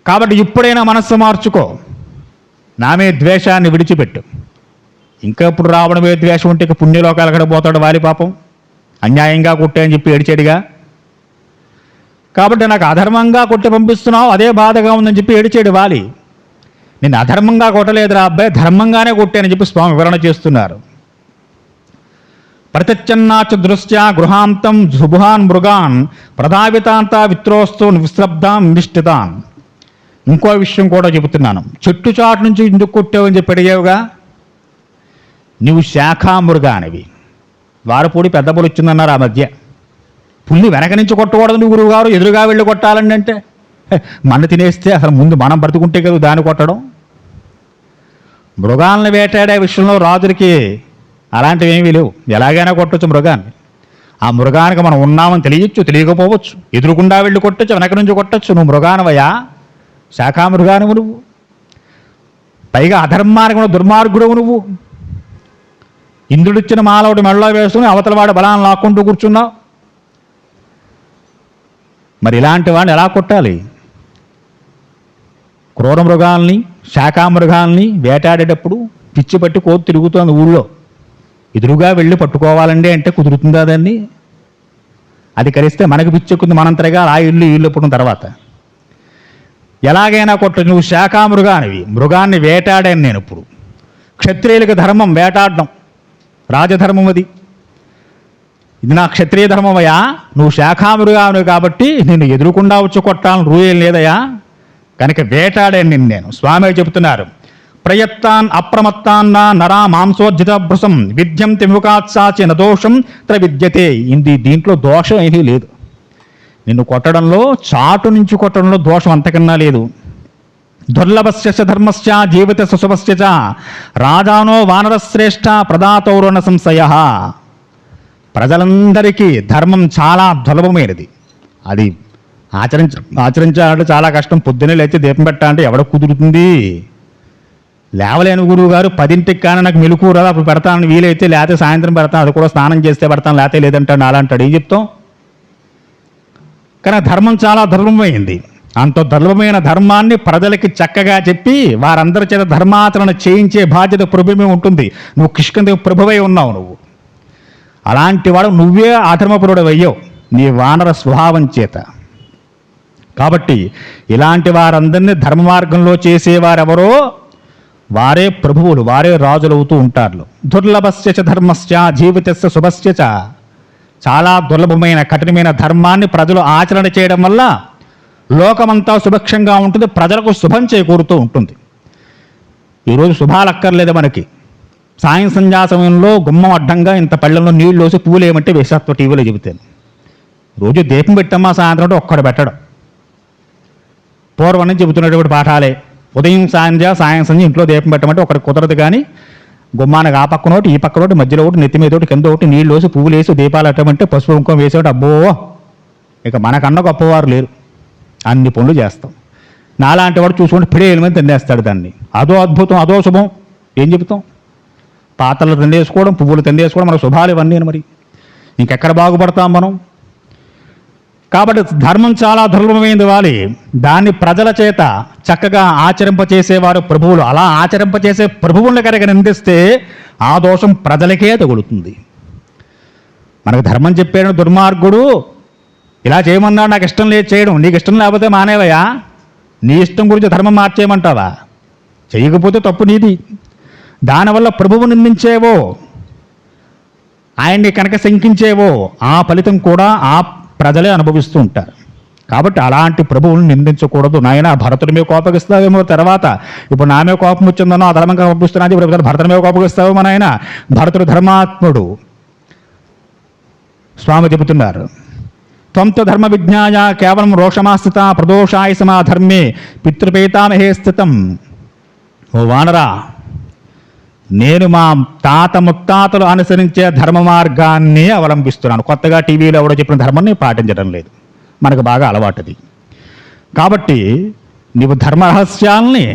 కాబట్టి ఇప్పుడైనా మనస్సు మార్చుకో, నామే ద్వేషాన్ని విడిచిపెట్టు. ఇంకా ఇప్పుడు రావడమే ద్వేషం ఉంటే ఇక పుణ్యలోకాలు ఎక్కడ పోతాడు వాలి? పాపం అన్యాయంగా కొట్టాయని చెప్పి ఏడిచాడుగా. కాబట్టి నాకు అధర్మంగా కొట్టి పంపిస్తున్నావు, అదే బాధగా ఉందని చెప్పి ఏడిచాడు వాలి. నేను అధర్మంగా కొట్టలేదురా అబ్బాయి, ధర్మంగానే కొట్టానని చెప్పి స్వామి వివరణ చేస్తున్నారు. ప్రత్యన్నాచ దృష్ట్యా గృహాంతం శుభాన్ మృగాన్ ప్రధావితాంత విత్రోస్తు విశ్రబ్దాం నిష్ఠితాన్. ఇంకో విషయం కూడా చెబుతున్నాను. చెట్టు చాటు నుంచి ఎందుకు కొట్టావని చెప్పి అడిగావుగా, నువ్వు శాఖామృగానివి. వారపూడి పెద్ద పులి వచ్చిందన్నారు ఆ మధ్య. పుల్లి వెనక నుంచి కొట్టకూడదు నువ్వు గురువుగారు, ఎదురుగా వెళ్ళి కొట్టాలండి అంటే, మన తినేస్తే అసలు ముందు మనం బ్రతుకుంటే కదా దాన్ని కొట్టడం. మృగాలను వేటాడే విషయంలో రాజులకి అలాంటివి ఏమీ లేవు. ఎలాగైనా కొట్టచ్చు మృగాన్ని. ఆ మృగానికి మనం ఉన్నామని తెలియచ్చు, తెలియకపోవచ్చు. ఎదురుకుండా వెళ్ళి కొట్టచ్చు, వెనక నుంచి కొట్టచ్చు. నువ్వు మృగానవయా, శాఖామృగానువు నువ్వు. పైగా అధర్మానికి దుర్మార్గుడవు నువ్వు. ఇంద్రుడిచ్చిన మాలవుడి మెడలో వేసుకుని అవతల వాడు బలాన్ని లాక్కుంటూ కూర్చున్నావు. మరి ఇలాంటి వాడిని ఎలా కొట్టాలి? క్రూర మృగాల్ని, శాఖామృగాల్ని వేటాడేటప్పుడు పిచ్చి పట్టి కోతి తిరుగుతోంది ఊళ్ళో. ఎదురుగా వెళ్ళి పట్టుకోవాలండి అంటే కుదురుతుందా దాన్ని? అది కరిస్తే మనకు పిచ్చెక్కుంది, మనం తిరగా ఆ ఇల్లు ఇల్లు పుట్టిన తర్వాత. ఎలాగైనా కొట్టు, నువ్వు శాఖామృగానివి. మృగాన్ని వేటాడాను నేను. ఇప్పుడు క్షత్రియులకు ధర్మం వేటాడడం, రాజధర్మం అది. ఇది నా క్షత్రియ ధర్మమయ్యా. నువ్వు శాఖామృగాను కాబట్టి నిన్ను ఎదురుకుండా వచ్చి కొట్టాలని రూయేం లేదయా, కనుక వేటాడాను నిన్ను నేను. స్వామి చెబుతున్నారు, ప్రయత్తాన్ అప్రమత్తాన్న నరా మాంసోజ్జిత భృసం విద్యంతి విముఖాత్సాచి నదోషం త్ర విద్యతే. దీంట్లో దోషం ఏమీ లేదు. నిన్ను కొట్టడంలో, చాటు నుంచి కొట్టడంలో దోషం అంతకన్నా లేదు. దుర్లభస్య ధర్మస్య జీవిత సుశుభస్య చ రాజానో వానరశ్రేష్ఠ ప్రదాతౌరణ సంశయ. ప్రజలందరికీ ధర్మం చాలా దుర్లభమైనది. అది ఆచరించాలంటే చాలా కష్టం. పొద్దున్నే లేచి దీపం పెట్టాలంటే ఎవడ కుదురుతుంది? లేవలేని గురువు గారు 10ంటికి కానీ నాకు మెలుకు రాదు, అప్పుడు పెడతాను, వీలైతే లేకపోతే సాయంత్రం పెడతాను, అది కూడా స్నానం చేస్తే పెడతాను, లేకపోతే లేదంటాడు, అలా అంటాడు. ఏం చెప్తాం? కానీ ధర్మం చాలా దుర్లభమైంది. అంత దుర్లభమైన ధర్మాన్ని ప్రజలకి చక్కగా చెప్పి వారందరి చేత ధర్మాచరణ చేయించే బాధ్యత ప్రభువే ఉంటుంది. నువ్వు కిష్కింద ప్రభువై ఉన్నావు. నువ్వు అలాంటి వాడు నువ్వే అధర్మపురుడు అయ్యావు నీ వానర స్వభావం చేత. కాబట్టి ఇలాంటి వారందరినీ ధర్మ మార్గంలో చేసేవారెవరో వారే ప్రభువులు, వారే రాజులు అవుతూ ఉంటారు. దుర్లభస్య చ ధర్మస్య జీవితస్య శుభస్య చ. చాలా దుర్లభమైన కఠినమైన ధర్మాన్ని ప్రజలు ఆచరణ చేయడం వల్ల లోకమంతా సుభిక్షంగా ఉంటుంది, ప్రజలకు శుభం చేకూరుతూ ఉంటుంది. ఈరోజు శుభాలు అక్కర్లేదు మనకి. సాయం సంధ్యా సమయంలో గుమ్మం అడ్డంగా ఇంత పళ్ళెంలో నీళ్ళు వేసి పువ్వులు ఏమంటే వేసేత్వ టీవీలో చెబుతాను. రోజు దీపం పెట్టమ్మా సాయంత్రం ఒక్కడు పెట్టడం. పూర్వం నుంచి చెబుతున్నటువంటి పాఠాలే. ఉదయం సాయం సంధ్య ఇంట్లో దీపం పెట్టమంటే ఒకటి కుదరదు. కానీ గుమ్మానికి ఆ పక్కన ఒకటి, ఈ పక్కన ఒకటి, మధ్యలో ఒకటి, నెత్తి మీద ఒకటి, కింద ఒకటి నీళ్ళు వేసి పువ్వులు వేసి దీపాలు అట్టమంటే పసుపు కుంకుమ వేసేవాడు. అబ్బో, ఇక మనకన్నా గొప్పవారు లేరు. అన్ని పనులు చేస్తాం. నాలాంటి వాడు చూసుకుంటే పిడేల మీద తిండేస్తాడు దాన్ని. అదో అద్భుతం, అదో శుభం. ఏం చెబుతాం? పాత్రలు తిండేసుకోవడం, పువ్వులు తిండేసుకోవడం మన శుభాలు ఇవన్నీ. మరి ఇంకెక్కడ బాగుపడతాం మనం? కాబట్టి ధర్మం చాలా దుర్లభమైంది వాలి. దాన్ని ప్రజల చేత చక్కగా ఆచరింపచేసేవారు ప్రభువులు. అలా ఆచరింపచేసే ప్రభువులను కనుక నిందిస్తే ఆ దోషం ప్రజలకే తగులుతుంది. మనకు ధర్మం చెప్పాడు దుర్మార్గుడు, ఇలా చేయమన్నాడు, నాకు ఇష్టం లేదు చేయడం. నీకు ఇష్టం లేకపోతే మానేవయ్యా. నీ ఇష్టం గురించి ధర్మం మార్చేయమంటావా? చేయకపోతే తప్పు నీది. దానివల్ల ప్రభువు నిందించేవో, ఆయన్ని కనుక శంకించేవో ఆ ఫలితం కూడా ఆ ప్రజలే అనుభవిస్తూ ఉంటారు. కాబట్టి అలాంటి ప్రభువులను నిందించకూడదు. నాయన భరతుడి మీద కోపగిస్తావేమో, తర్వాత ఇప్పుడు నా మీద కోపం వచ్చిందనో అధర్మంగా పంపిస్తున్నాను, ఇప్పుడు భరతుడి మీద కోపగిస్తావేమో. నాయన భరతుడు ధర్మాత్ముడు. స్వామి చెబుతున్నారు, త్వంతు ధర్మ విజ్ఞాయ కేవలం రోషమాస్థిత ప్రదోషాయ సమా ధర్మే పితృపేతామహే స్థితం. ఓ వానరా, నేను మా తాత ముత్తాతలు అనుసరించే ధర్మ మార్గాన్ని అవలంబిస్తున్నాను. కొత్తగా టీవీలో ఎవడో చెప్పిన ధర్మాన్ని పాటించడం లేదు. మనకు బాగా అలవాటుది. కాబట్టి నీవు ధర్మ రహస్యాల్ని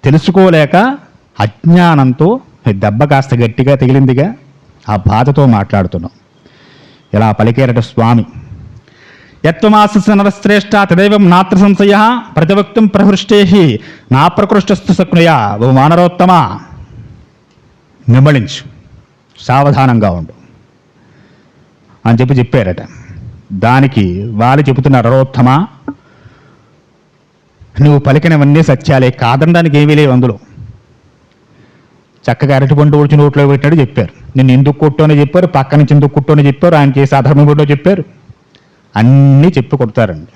తెలుసుకోలేక అజ్ఞానంతో దెబ్బ కాస్త గట్టిగా తగిలిందిగా ఆ బాధతో మాట్లాడుతున్నాం. ఇలా పలికేరట స్వామి. యత్వమాసస్య నరశ్రేష్ఠ తదైవం నాత్ర సంశయ ప్రతివక్తం ప్రహృష్టేహి నా ప్రకృష్టస్థ సక్నుయ. ఓ వానరోత్తమ, నిమ్మళించు, సావధానంగా ఉండు అని చెప్పారట. దానికి వాళ్ళు చెబుతున్నారు, నరోత్తమ, నువ్వు పలికినవన్నీ సత్యాలే, కాదనడానికి ఏమీ లేవు అందులో. చక్కగా అరటిపండు ఊడ్చి నోట్లో పెట్టాడు చెప్పారు. నిన్ను ఎందుకు కొట్టోనే చెప్పారు, పక్క నుంచి ఎందుకు కొట్టోనే చెప్పారు, ఆయన చేసి అధర్మం కూడా చెప్పారు. అన్నీ చెప్పి కొడతారండి.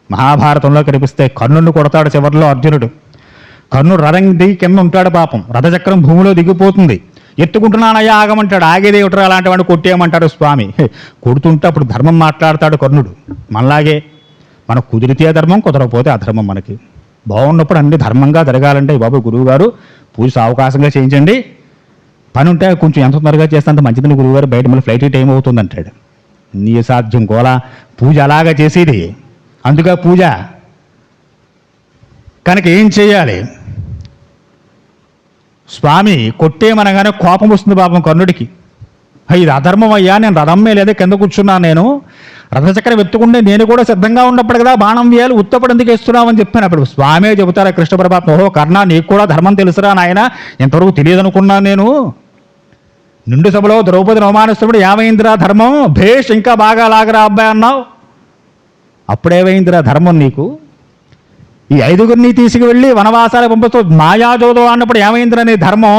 మహాభారతంలో కనిపిస్తే కర్ణుడిని కొడతాడు చివరిలో అర్జునుడు. కర్ణుడు రథం దిగి కింద ఉంటాడు. పాపం రథచక్రం భూమిలో దిగిపోతుంది. ఎత్తుకుంటున్నానయ్యా ఆగమంటాడు. ఆగేది ఏమిటో అలాంటి వాడిని కొట్టేయమంటాడు స్వామి. కొడుతుంటే అప్పుడు ధర్మం మాట్లాడతాడు కర్ణుడు. మనలాగే మనకు కుదిరితే ధర్మం, కుదరకపోతే అధర్మం. మనకి బాగున్నప్పుడు అన్ని ధర్మంగా జరగాలంటే బాబు గురువుగారు పూజ అవకాశంగా చేయించండి, పని ఉంటే కొంచెం ఎంత తొందరగా చేస్తే అంత మంచిదని గురువుగారు, బయట మళ్ళీ ఫ్లైట్ టైం అవుతుంది అంటాడు. నీ సాధ్యం గోలా. పూజ అలాగా చేసేది, అందుకే పూజ. కనుక ఏం చేయాలి? స్వామి కొట్టేమనగానే కోపం వస్తుంది పాపం కర్ణుడికి. ఇది అధర్మం అయ్యా, నేను రథమ్మే లేదా కింద కూర్చున్నాను, నేను రథచక్రం ఎత్తుకుంటే నేను కూడా సిద్ధంగా ఉన్నప్పుడు కదా బాణం వేయాలి, ఉత్తప్పుడు ఎందుకు వేస్తున్నామని చెప్పాను. అప్పుడు స్వామే చెబుతారా కృష్ణ పరమాత్మ, ఓహో కర్ణ, నీకు కూడా ధర్మం తెలుసురా నాయన, ఇంతవరకు తెలియదు అనుకున్నాను నేను. నిండు సభలో ద్రౌపదిని అవమానిస్తున్నప్పుడు ఏమైందిరా ధర్మం, భేష్ ఇంకా బాగా లాగరా అబ్బాయి అన్నావు. అప్పుడేమైందిరా ధర్మం నీకు? ఈ 5గురిని తీసుకువెళ్ళి వనవాసాలు పంపిస్తూ మాయాజోదో అన్నప్పుడు ఏమైందిరా నీ ధర్మం?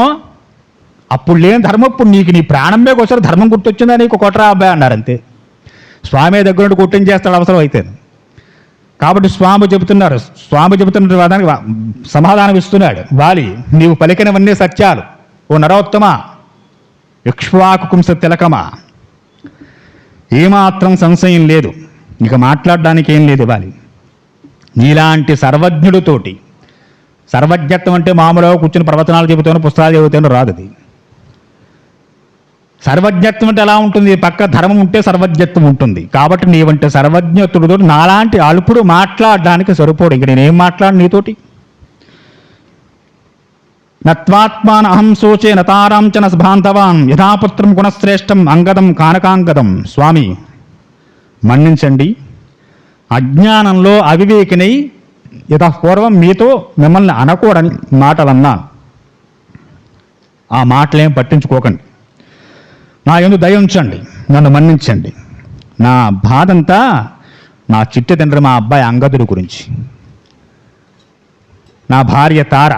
అప్పుడు లేని ధర్మం ఇప్పుడు నీకు నీ ప్రాణంలో ఒకసారి ధర్మం గుర్తొచ్చిందా నీకు, కొట్టరా అబ్బాయి అన్నారు. అంతే. స్వామి దగ్గర నుండి కొట్టించేస్తాడు అవసరం అయితే. కాబట్టి స్వామి చెబుతున్న దానికి సమాధానం ఇస్తున్నాడు వాలి. నీవు పలికినవన్నీ సత్యాలు ఓ నరోత్తమ, ఇక్ష్వాకు కుంస తిలకమా, ఏమాత్రం సంశయం లేదు, ఇక మాట్లాడడానికి ఏం లేదు వాలి. నీలాంటి సర్వజ్ఞుడితోటి, సర్వజ్ఞత్వం అంటే మామూలుగా కూర్చుని ప్రవచనాలు చెబుతాను పుస్తకాలు చెబుతాను రాదు. అది సర్వజ్ఞత్వం అంటే ఎలా ఉంటుంది? పక్క ధర్మం ఉంటే సర్వజ్ఞత్వం ఉంటుంది. కాబట్టి నీ వంటి సర్వజ్ఞతుడితో నాలాంటి అల్పుడు మాట్లాడడానికి సరిపోడు. ఇంక నేనేం మాట్లాడు నీతోటి? నత్వాత్మాన్ అహం శోచే నతారాంచన సభాంతవాన్ యథాపుత్రం గుణశ్రేష్టం అంగదం కానకాంగదం. స్వామి మన్నించండి, అజ్ఞానంలో అవివేకినై యథాపూర్వం మీతో మిమ్మల్ని అనకూడని మాటలన్నా. ఆ మాటలేం పట్టించుకోకండి. నా యందు దయ ఉంచండి, నన్ను మన్నించండి. నా బాధంతా నా చిట్టి తండ్రి మా అబ్బాయి అంగదుడి గురించి. నా భార్య తార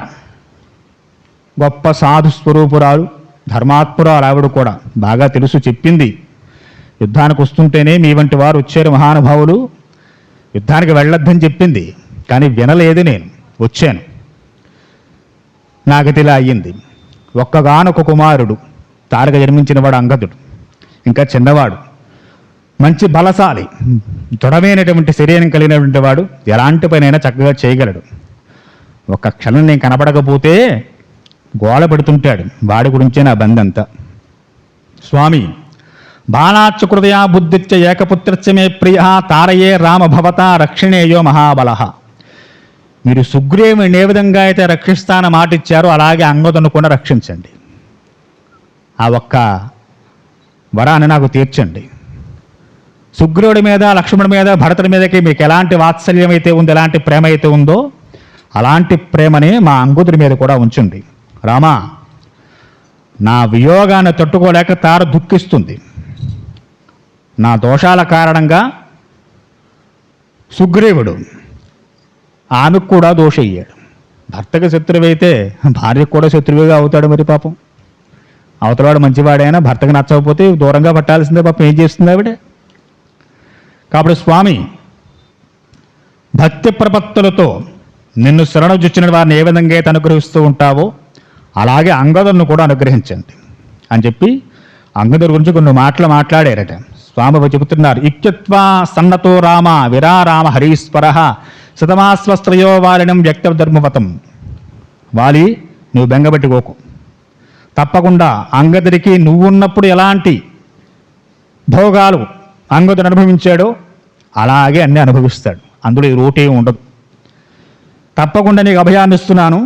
గొప్ప సాధు స్వరూపురాలు, ధర్మాత్మురాలు. ఆవిడ కూడా బాగా తెలుసు, చెప్పింది. యుద్ధానికి వస్తుంటేనే మీ వంటి వారు వచ్చారు మహానుభావులు, యుద్ధానికి వెళ్ళొద్దని చెప్పింది. కానీ వినలేదు. నేను వచ్చాను. నా గతిలా అయ్యింది. ఒక్కగానొక కుమారుడు, తారక జన్మించిన వాడు అంగదుడు. ఇంకా చిన్నవాడు, మంచి బలశాలి, దృఢమైనటువంటి శరీరం కలిగినటువంటి వాడు. ఎలాంటి పనైనా చక్కగా చేయగలడు. ఒక్క క్షణం నేను కనపడకపోతే గోల పెడుతుంటాడు. వాడి గురించే నా బంధంతా. స్వామి బాణాచ్చకృతయా బుద్ధిత్య ఏకపుత్రస్య మే ప్రియ తారయే రామభవత రక్షిణేయో మహాబల. మీరు సుగ్రీవుని ఏ విధంగా అయితే రక్షిస్తానని మాట ఇచ్చారో అలాగే అంగదుని కూడా రక్షించండి. ఆ ఒక్క వరాన్ని నాకు తీర్చండి. సుగ్రీవుడి మీద, లక్ష్మణుడి మీద, భరతుడి మీదకి మీకు ఎలాంటి వాత్సల్యం అయితే ఉందో, ఎలాంటి ప్రేమ అయితే ఉందో అలాంటి ప్రేమని మా అంగదుడి మీద కూడా ఉంచండి. రామా, నా వియోగాన్ని తట్టుకోలేక తార దుఃఖిస్తుంది. నా దోషాల కారణంగా సుగ్రీవుడు ఆమెకు కూడా దోష అయ్యాడు. భర్తకి శత్రువైతే భార్యకు కూడా శత్రువుగా అవుతాడు. మరి పాపం అవతలవాడు మంచివాడైనా భర్తకు నచ్చకపోతే దూరంగా పట్టాల్సిందే. పాపం ఏం చేస్తుంది ఆవిడ? కాబట్టి స్వామి భక్తి ప్రపత్తులతో నిన్ను శరణుజొచ్చిన వారిని ఏ విధంగా అయితే అనుగ్రహిస్తూ ఉంటావో అలాగే అంగదులను కూడా అనుగ్రహించండి అని చెప్పి అంగదుడి గురించి కొన్ని మాటలు మాట్లాడారట. స్వామి చెబుతున్నారు. ఇత్యుక్త్వా సన్నతో రామ విరారామ హరీశ్వర శతమాస్వస్త్రయో వాలినం వ్యక్త ధర్మవతం. వాలి, నువ్వు బెంగబెట్టుకోకు. తప్పకుండా అంగదుడికి నువ్వున్నప్పుడు ఎలాంటి భోగాలు అంగదుడు అనుభవించాడో అలాగే అన్నీ అనుభవిస్తాడు. అందులో ఈ రోటే ఉండదు. తప్పకుండా నీకు అభయాన్ని ఇస్తున్నాను.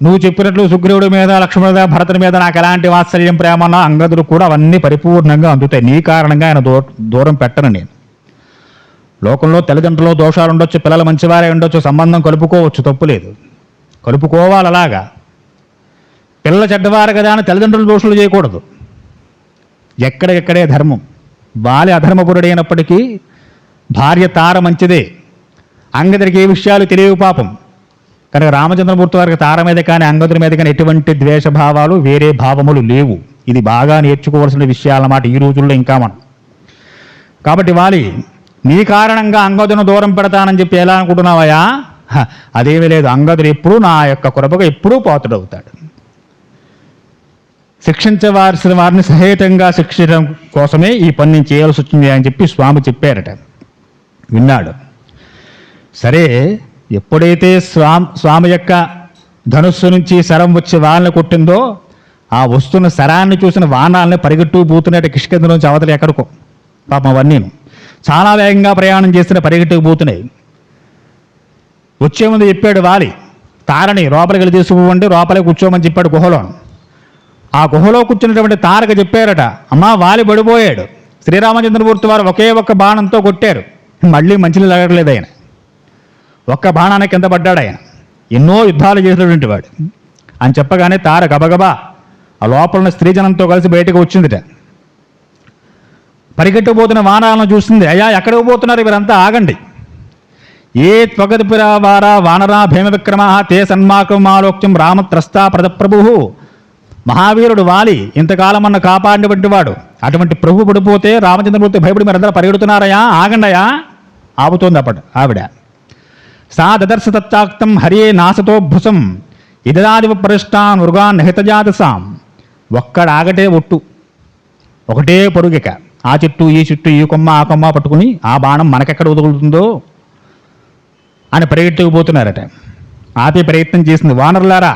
నువ్వు చెప్పినట్లు సుగ్రీవుడి మీద, లక్ష్మణుడి మీద, భరతుడి మీద నాకు ఎలాంటి వాత్సల్యం, ప్రేమన్నా అంగదుడు కూడా అవన్నీ పరిపూర్ణంగా అందుతాయి. నీ కారణంగా ఆయన దూరం పెట్టను నేను. లోకంలో తల్లిదండ్రులు దోషాలు ఉండొచ్చు, పిల్లలు మంచివారే ఉండొచ్చు, సంబంధం కలుపుకోవచ్చు, తప్పులేదు, కలుపుకోవాలి. అలాగా పిల్లలు చెడ్డవారు కదా అని తల్లిదండ్రులు దోషులు చేయకూడదు. ఎక్కడికెక్కడే ధర్మం. వాలి అధర్మపురుడైనప్పటికీ భార్య తార మంచిదే. అంగదుడికి ఏ విషయాలు తెలియవు పాపం. కనుక రామచంద్రమూర్తి వారికి తార మీద కానీ అంగదుడి మీద కానీ ఎటువంటి ద్వేషభావాలు, వేరే భావములు లేవు. ఇది బాగా నేర్చుకోవాల్సిన విషయాలన్నమాట ఈ రోజుల్లో ఇంకా మనం. కాబట్టి వాలి, నీ కారణంగా అంగదును దూరం పెడతానని చెప్పి ఎలా అనుకుంటున్నావయ్యా? అదేమీ లేదు. అంగదుడు ఎప్పుడూ నా యొక్క కృపగా ఎప్పుడూ పాత్రుడవుతాడు. శిక్షించవలసిన వారిని సహేతంగా శిక్షించడం కోసమే ఈ పని నేను చేయాల్సి వచ్చింది అని చెప్పి స్వామి చెప్పారట. విన్నాడు. సరే, ఎప్పుడైతే స్వామి యొక్క ధనుస్సు నుంచి శరం వచ్చి వాళ్ళని కొట్టిందో ఆ వస్తున్న శరాన్ని చూసిన వానాలని పరిగెట్టు పోతున్నట్టు కిష్కింద నుంచి అవతల ఎక్కడికో. పాపం అవన్నీ చాలా వేగంగా ప్రయాణం చేస్తున్న పరిగెట్టుకు పోతున్నాయి. వచ్చే ముందు చెప్పాడు వాలి, తారని లోపలికి వెళ్ళి తీసుకుపోండి, లోపలికి కూర్చోమని చెప్పాడు గుహలో. ఆ గుహలో కూర్చున్నటువంటి తారక చెప్పారట, అమ్మా వాలి పడిపోయాడు. శ్రీరామచంద్రమూర్తి వారు ఒకే ఒక్క బాణంతో కొట్టారు, మళ్ళీ మంచిని తగలలేదు ఆయన. ఒక్క బాణానికి కింద పడ్డాడు ఆయన. ఎన్నో యుద్ధాలు చేసినటువంటి వాడు అని చెప్పగానే తార గబగబా ఆ లోపల స్త్రీజనంతో కలిసి బయటకు వచ్చిందిట. పరిగెట్టుకుపోతున్న వానరాలను చూస్తుంది. అయ్యా ఎక్కడికి పోతున్నారు వీరంతా? ఆగండి. ఏ త్వగతిపురావారా వానరా భీమ విక్రమ తే సన్మాకమాలోక్యం రామత్రస్తా ప్రభు. మహావీరుడు వాలి ఇంతకాలం అన్న కాపాడినటువంటి వాడు. అటువంటి ప్రభు పడిపోతే రామచంద్రమూర్తి భయపడి మీరందరూ పరిగెడుతున్నారయా, ఆగండయా. ఆపుతోంది అప్పటి ఆవిడ. సా దదర్శ తత్తాక్తం హరియే నాసతో భృసం ఇదాదివ పరిష్టాన్ మృగాన్ హితజాతసాం. ఒక్కడాగటే ఒట్టు, ఒకటే పొరుగిక. ఆ చెట్టు ఈ చెట్టు, ఈ కొమ్మ ఆ కొమ్మ పట్టుకుని ఆ బాణం మనకెక్కడ వదులుతుందో అని పరిగెట్టుకుపోతున్నారట. ఆపే ప్రయత్నం చేసింది. వానరులారా,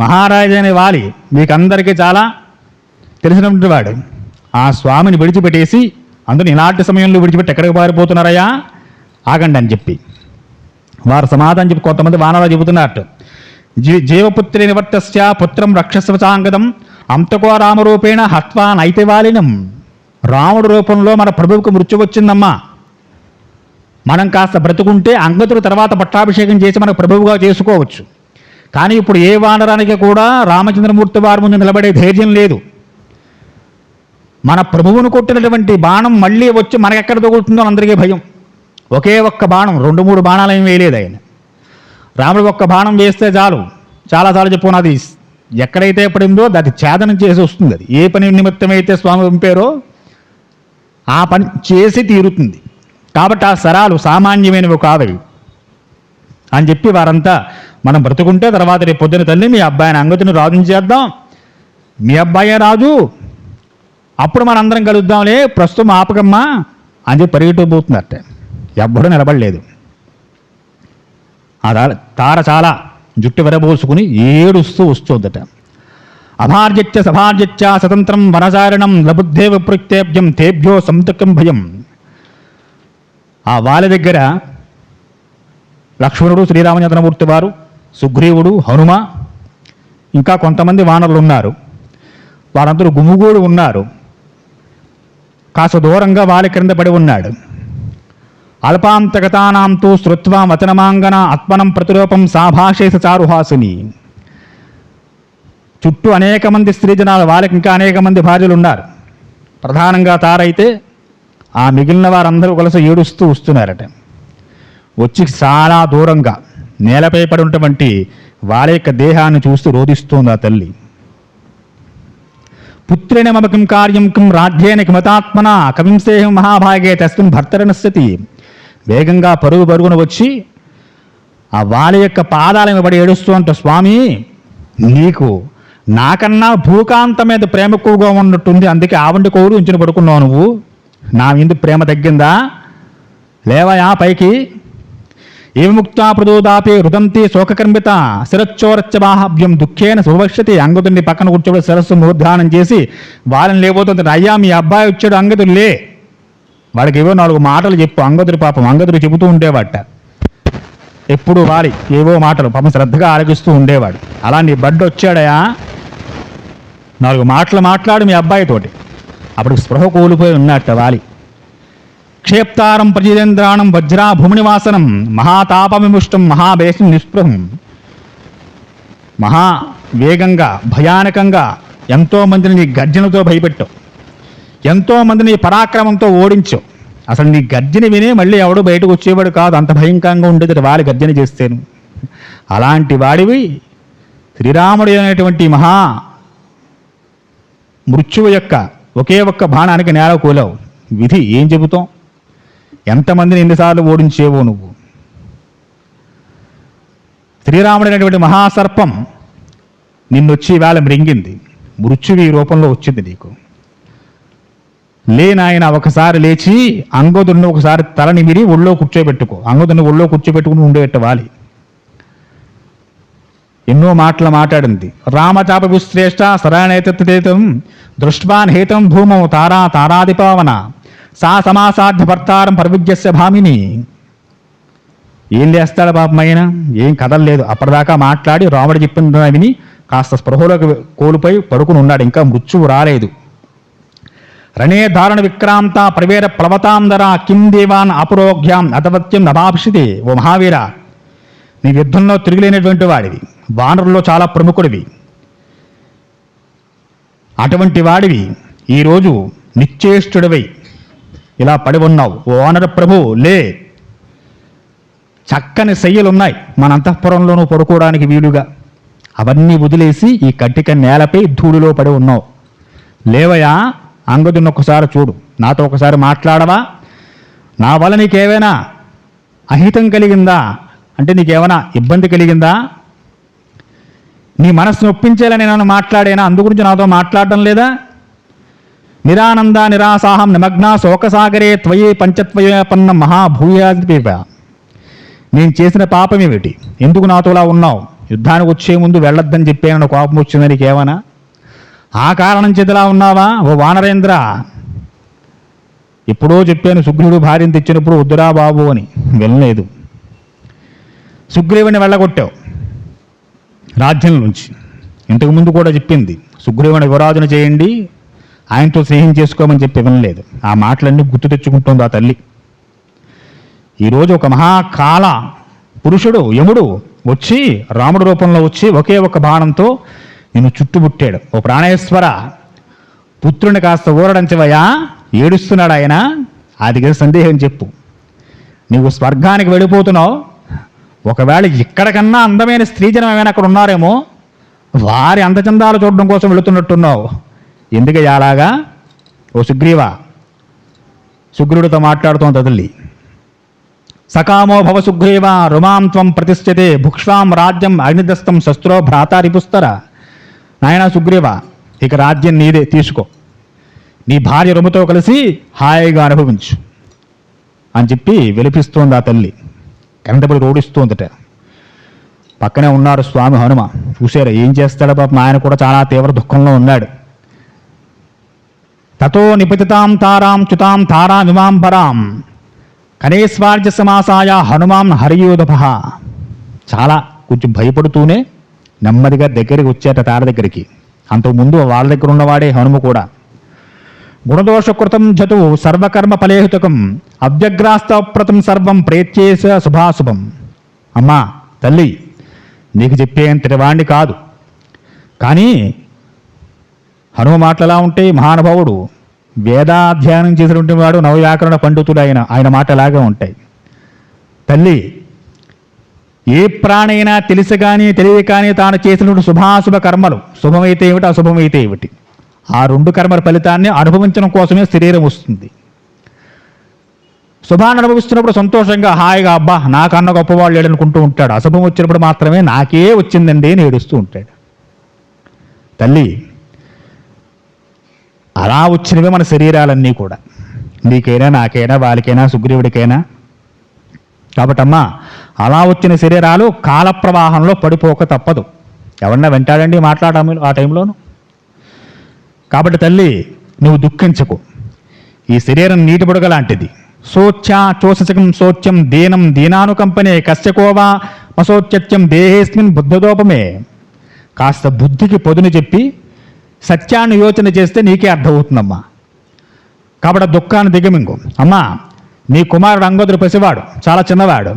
మహారాజైన వాలి మీకందరికీ చాలా తెలిసినటువంటి వాడు ఆ స్వామిని విడిచిపెట్టేసి అందులో ఇలాంటి సమయంలో విడిచిపెట్టి ఎక్కడికి పారిపోతున్నారయ్యా, ఆగండి అని చెప్పి వారు సమాధానం చెప్పి కొంతమంది వానరాలు చెబుతున్నట్టు జీవపుత్రి నివర్తస్య పుత్రం రక్షస్వచాంగదం అంతకో రామరూపేణ హత్వా నైతివాలినం. రాముడు రూపంలో మన ప్రభువుకు మృత్యు వచ్చిందమ్మా, మనం కాస్త బ్రతుకుంటే అంగదుడు తర్వాత పట్టాభిషేకం చేసి మనకు ప్రభువుగా చేసుకోవచ్చు. కానీ ఇప్పుడు ఏ వానరానికి కూడా రామచంద్రమూర్తి వారి ముందు నిలబడే ధైర్యం లేదు. మన ప్రభువును కొట్టినటువంటి బాణం మళ్ళీ వచ్చి మనకెక్కడ తగులుతుందో అందరికీ భయం. ఒకే ఒక్క బాణం, 2-3 బాణాలు ఏం వేయలేదు ఆయన. రాముడు ఒక్క బాణం వేస్తే చాలు, చాలాసార్లు చెప్పుకున్న అది ఎక్కడైతే పడిందో దాన్ని ఛేదనం చేసి వస్తుంది. అది ఏ పని నిమిత్తమైతే స్వామి పంపారో ఆ పని చేసి తీరుతుంది. కాబట్టి ఆ శరాలు సామాన్యమైనవి కాదవి అని చెప్పి వారంతా మనం బ్రతుకుంటే తర్వాత రేపు పొద్దున తల్లి మీ అబ్బాయిని అంగదుని రాజుని చేద్దాం, మీ అబ్బాయే రాజు, అప్పుడు మనందరం కలుద్దాంలే, ప్రస్తుతం ఆపకమ్మా అని చెప్పి పరిగెట్టుకుపోతుందట. ఎవ్వడూ నిలబడలేదు. ఆ తార చాలా జుట్టు విరబోసుకుని ఏడుస్తూ వస్తుందట. అభార్యచ్చ సభార్యచ్చ స్వతంత్రం వనచారణం లబుద్ధే విప్రత్యేభ్యం తేభ్యో సంతకం భయం. ఆ వాలి దగ్గర లక్ష్మణుడు, శ్రీరామచంద్రమూర్తి వారు, సుగ్రీవుడు, హనుమ, ఇంకా కొంతమంది వానరులు ఉన్నారు. వారందరూ గుమిగూడి ఉన్నారు. కాస్త దూరంగా వాలి క్రింద పడి ఉన్నాడు. అల్పాంతగతానాంతు శ్రుత్వా వచనమాంగన ఆత్మనం ప్రతిరూపం సాభాషేస చారుహాసిని. చుట్టూ అనేక మంది స్త్రీ జనాలు, వాళ్ళకి ఇంకా అనేక మంది భార్యలు ఉన్నారు. ప్రధానంగా తారైతే ఆ మిగిలిన వారందరూ కలిసి ఏడుస్తూ వస్తున్నారట. వచ్చి చాలా దూరంగా నేలపై పడి ఉన్నటువంటి వాళ్ళ యొక్క దేహాన్ని చూస్తూ రోధిస్తోంది ఆ తల్లి. పుత్రేణ మమ కిం కార్యం కిం రాజ్యేన కిమతాత్మన కవింసేహం మహాభాగే తస్మిన్ భర్తరనస్థితి. వేగంగా పరుగున వచ్చి ఆ వాళ్ళ యొక్క పాదాలను పడి ఏడుస్తూ ఉంటే, స్వామి నీకు నాకన్నా భూకాంతం మీద ప్రేమ ఎక్కువగా ఉన్నట్టుంది, అందుకే ఆవండి కోరు ఉంచిన పడుకున్నావు, నువ్వు నా మీద ప్రేమ తగ్గిందా, లేవయా పైకి. ఏమి ముక్తా ప్రదోదాపి రుదంతి శోకకర్మిత శిరచ్చోరచ్చ బాహభ్యం దుఃఖేన సుభవిష్యతి. అంగదుడిని పక్కన కూర్చోబడి శిరస్సు మూర్ధానం చేసి వాళ్ళని లేబోతుంది. అయ్యా మీ అబ్బాయి వచ్చాడు, అంగదుడు లే, వాడికి ఏవో 4 మాటలు చెప్పు. అంగదుడి పాపం అంగదుడు చెబుతూ ఉండేవాట ఎప్పుడు వాలి ఏవో మాటలు, పాపం శ్రద్ధగా ఆలకిస్తూ ఉండేవాడు. అలా నీ బడ్డ వచ్చాడయా, 4 మాటలు మాట్లాడు మీ అబ్బాయితోటి. అప్పుడు స్పృహ కోల్పోయి ఉన్నట్ట వాలి. క్షేప్తారం ప్రజిదేంద్రాణం వజ్రా భూమినివాసనం మహాతాపవిముష్టం మహాభేషం నిస్పృహం. మహా వేగంగా భయానకంగా ఎంతోమందిని నీ గర్జనతో భయపెట్టావు, ఎంతోమందిని పరాక్రమంతో ఓడించావు. అసలు నీ గర్జన వినే మళ్ళీ ఎవడు బయటకు వచ్చేవాడు కాదు, అంత భయంకరంగా ఉండేది వాలి గర్జన చేస్తేను. అలాంటి వాడివి శ్రీరాముడు అనేటువంటి మహా మృత్యువు యొక్క ఒకే ఒక్క బాణానికి నేల కూలావు. విధి ఏం చెబుతాం, ఎంతమందిని ఎన్నిసార్లు ఓడించేవో నువ్వు. శ్రీరాముడు అనేటువంటి మహాసర్పం నిన్నొచ్చి వేళ మృంగింది, మృత్యువి రూపంలో వచ్చింది నీకు. లేనాయన ఒకసారి లేచి అంగదుడిని ఒకసారి తలని మిరి ఒళ్ళో కూర్చోబెట్టుకో. అంగదుడిని ఒళ్ళో కూర్చోబెట్టుకుని ఉండేట్టు ఎన్నో మాటలు మాట్లాడింది. రామచాప విశ్రేష్ట సరణేతం దృష్ట్వాన్ హేతం భూమౌ తారాదిపావన సా సమాసాధ్య భర్తారం పర్విజ్యస్య భామిని. ఏం చేస్తాడు పాపం ఆయన, ఏం కదలలేదు. అప్పటిదాకా మాట్లాడి రాముడు చెప్పింది విని కాస్త స్పృహలోకి కోల్పోయి పడుకుని ఉన్నాడు. ఇంకా మృత్యువు రాలేదు. రణే ధారణ విక్రాంత ప్రవేర ప్లవతాంధర కిం దేవాన్ అపురోగ్యాం అతవత్యం నభాభిషితే. ఓ మహావీర, నీ యుద్ధంలో తిరిగిలేనటువంటి వాడివి, వానరుల్లో చాలా ప్రముఖుడివి. అటువంటి వాడివి ఈరోజు నిశ్చేష్టుడివై ఇలా పడి ఉన్నావు. ఓ వానర ప్రభు లే, చక్కని శయ్యలున్నాయి మన అంతఃపురంలోనూ పడుకోవడానికి వీలుగా. అవన్నీ వదిలేసి ఈ కట్టిక నేలపై ధూళిలో పడి ఉన్నావు. లేవయా, అంగదుని ఒకసారి చూడు, నాతో ఒకసారి మాట్లాడవా, నా వల్ల నీకేమైనా అహితం కలిగిందా, అంటే నీకేమైనా ఇబ్బంది కలిగిందా, నీ మనస్సును ఒప్పించేలా నేను మాట్లాడేనా, అందుగురించి నాతో మాట్లాడడం లేదా. నిరానంద నిరాసాహం నిమగ్న శోకసాగరే త్వయే పంచత్వయపన్న మహాభూయాధిపేవ. నేను చేసిన పాపం ఏమిటి, ఎందుకు నాతోలా ఉన్నావు, యుద్ధానికి వచ్చే ముందు వెళ్ళొద్దని చెప్పాను, కోపం వచ్చిందని నీకేమన్నా. ఆ కారణం చేతిలా ఉన్నావా ఓ వానరేంద్ర? ఎప్పుడో చెప్పాను సుగ్రీవుడు భార్యను తెచ్చినప్పుడు వద్దురా బాబు అని, వెళ్ళలేదు. సుగ్రీవుని వెళ్ళగొట్టావు రాజ్యం నుంచి. ఇంతకు ముందు కూడా చెప్పింది సుగ్రీవుని యువరాజును చేయండి, ఆయనతో స్నేహం చేసుకోమని చెప్పి వినలేదు. ఆ మాటలన్నీ గుర్తు తెచ్చుకుంటోంది ఆ తల్లి. ఈరోజు ఒక మహాకాల పురుషుడు యముడు వచ్చి రాముడి రూపంలో వచ్చి ఒకే ఒక బాణంతో నిన్ను చుట్టుముట్టాడు. ఓ ప్రాణేశ్వర, పుత్రుని కాస్త ఊరడంచవయ్యా, ఏడుస్తున్నాడు ఆయన. అది సందేహం చెప్పు. నీవు స్వర్గానికి వెళ్ళిపోతున్నావు, ఒకవేళ ఇక్కడికన్నా అందమైన స్త్రీజనం ఏమైనా అక్కడ ఉన్నారేమో, వారి అందచందాలు చూడడం కోసం వెళుతున్నట్టున్నావు. ఎందుకయ్యా అలాగా? ఓ సుగ్రీవ, సుగ్రీవుడితో మాట్లాడుతోంది తల్లి. సకామో భవ సుగ్రీవ రుమాం త్వం ప్రతిష్ఠతే భుక్ష్వాం రాజ్యం అగ్నిదస్తం శస్త్రో భ్రాతారిపుస్తర. నాయన సుగ్రీవ, ఇక రాజ్యం నీదే, తీసుకో, నీ భార్య రుమతో కలిసి హాయిగా అనుభవించు అని చెప్పి విలిపిస్తోంది ఆ తల్లి. కరెంటబడి రోడిస్తోందట. పక్కనే ఉన్నారు స్వామి హనుమ. చూశారు ఏం చేస్తాడు పాపం, ఆయన కూడా చాలా తీవ్ర దుఃఖంలో ఉన్నాడు. తతో నిపతితాం తారాం చ్యుతాం తారామిమాంబరాం కనేస్వార్జ సమాసాయ హనుమాం హరియోధప. చాలా కొంచెం భయపడుతూనే నెమ్మదిగా దగ్గరికి వచ్చాట తార దగ్గరికి. అంతకుముందు వాళ్ళ దగ్గర ఉన్నవాడే హనుమ కూడా. గుణదోషకృతం జతు సర్వకర్మ ఫలేహుతకం అవ్యగ్రాస్తప్రతం సర్వం ప్రేత్యేస శుభాశుభం. అమ్మా తల్లి, నీకు చెప్పేంతటి వాణ్ణి కాదు, కానీ హనుమ మాటలు ఎలా ఉంటాయి? మహానుభావుడు, వేదాధ్యయనం చేసినటువంటి వాడు, నవవ్యాకరణ పండితుడు, ఆయన మాట ఎలాగే ఉంటాయి. తల్లి, ఏ ప్రాణైనా తెలిసి కానీ తెలియ కానీ తాను చేసినటువంటి శుభాశుభ కర్మలు, శుభమైతే ఏమిటి అశుభమైతే ఏమిటి, ఆ రెండు కర్మల ఫలితాన్ని అనుభవించడం కోసమే శరీరం వస్తుంది. శుభాన్ని అనుభవిస్తున్నప్పుడు సంతోషంగా హాయిగా అబ్బా నాకన్నా గొప్పవాళ్ళు లేడనుకుంటూ ఉంటాడు. అశుభం వచ్చినప్పుడు మాత్రమే నాకే వచ్చిందండి అని ఏడుస్తూ ఉంటాడు. తల్లి, అలా వచ్చినవే మన శరీరాలన్నీ కూడా, నీకైనా నాకైనా వాళ్ళకైనా సుగ్రీవుడికైనా. కాబట్టి అమ్మా, అలా వచ్చిన శరీరాలు కాల ప్రవాహంలో పడిపోక తప్పదు. ఎవరన్నా వెంటాడండి మాట్లాడము ఆ టైంలోను. కాబట్టి తల్లి, నువ్వు దుఃఖించకు. ఈ శరీరం నీటి బుడగ లాంటిది. శోచ్యం శోచ్యం దీనం దీనానుకంపనే కశ్చకోవా మశోచ్యత్యం దేహేస్మిన్ బుద్ధదోపమే. కాస్త బుద్ధికి పొదును చెప్పి సత్యాన్ని యోచన చేస్తే నీకే అర్థమవుతుందమ్మా. కాబట్టి దుఃఖాన్ని దిగమింగు. అమ్మా, నీ కుమారుడు అంగదుడు పసివాడు, చాలా చిన్నవాడు,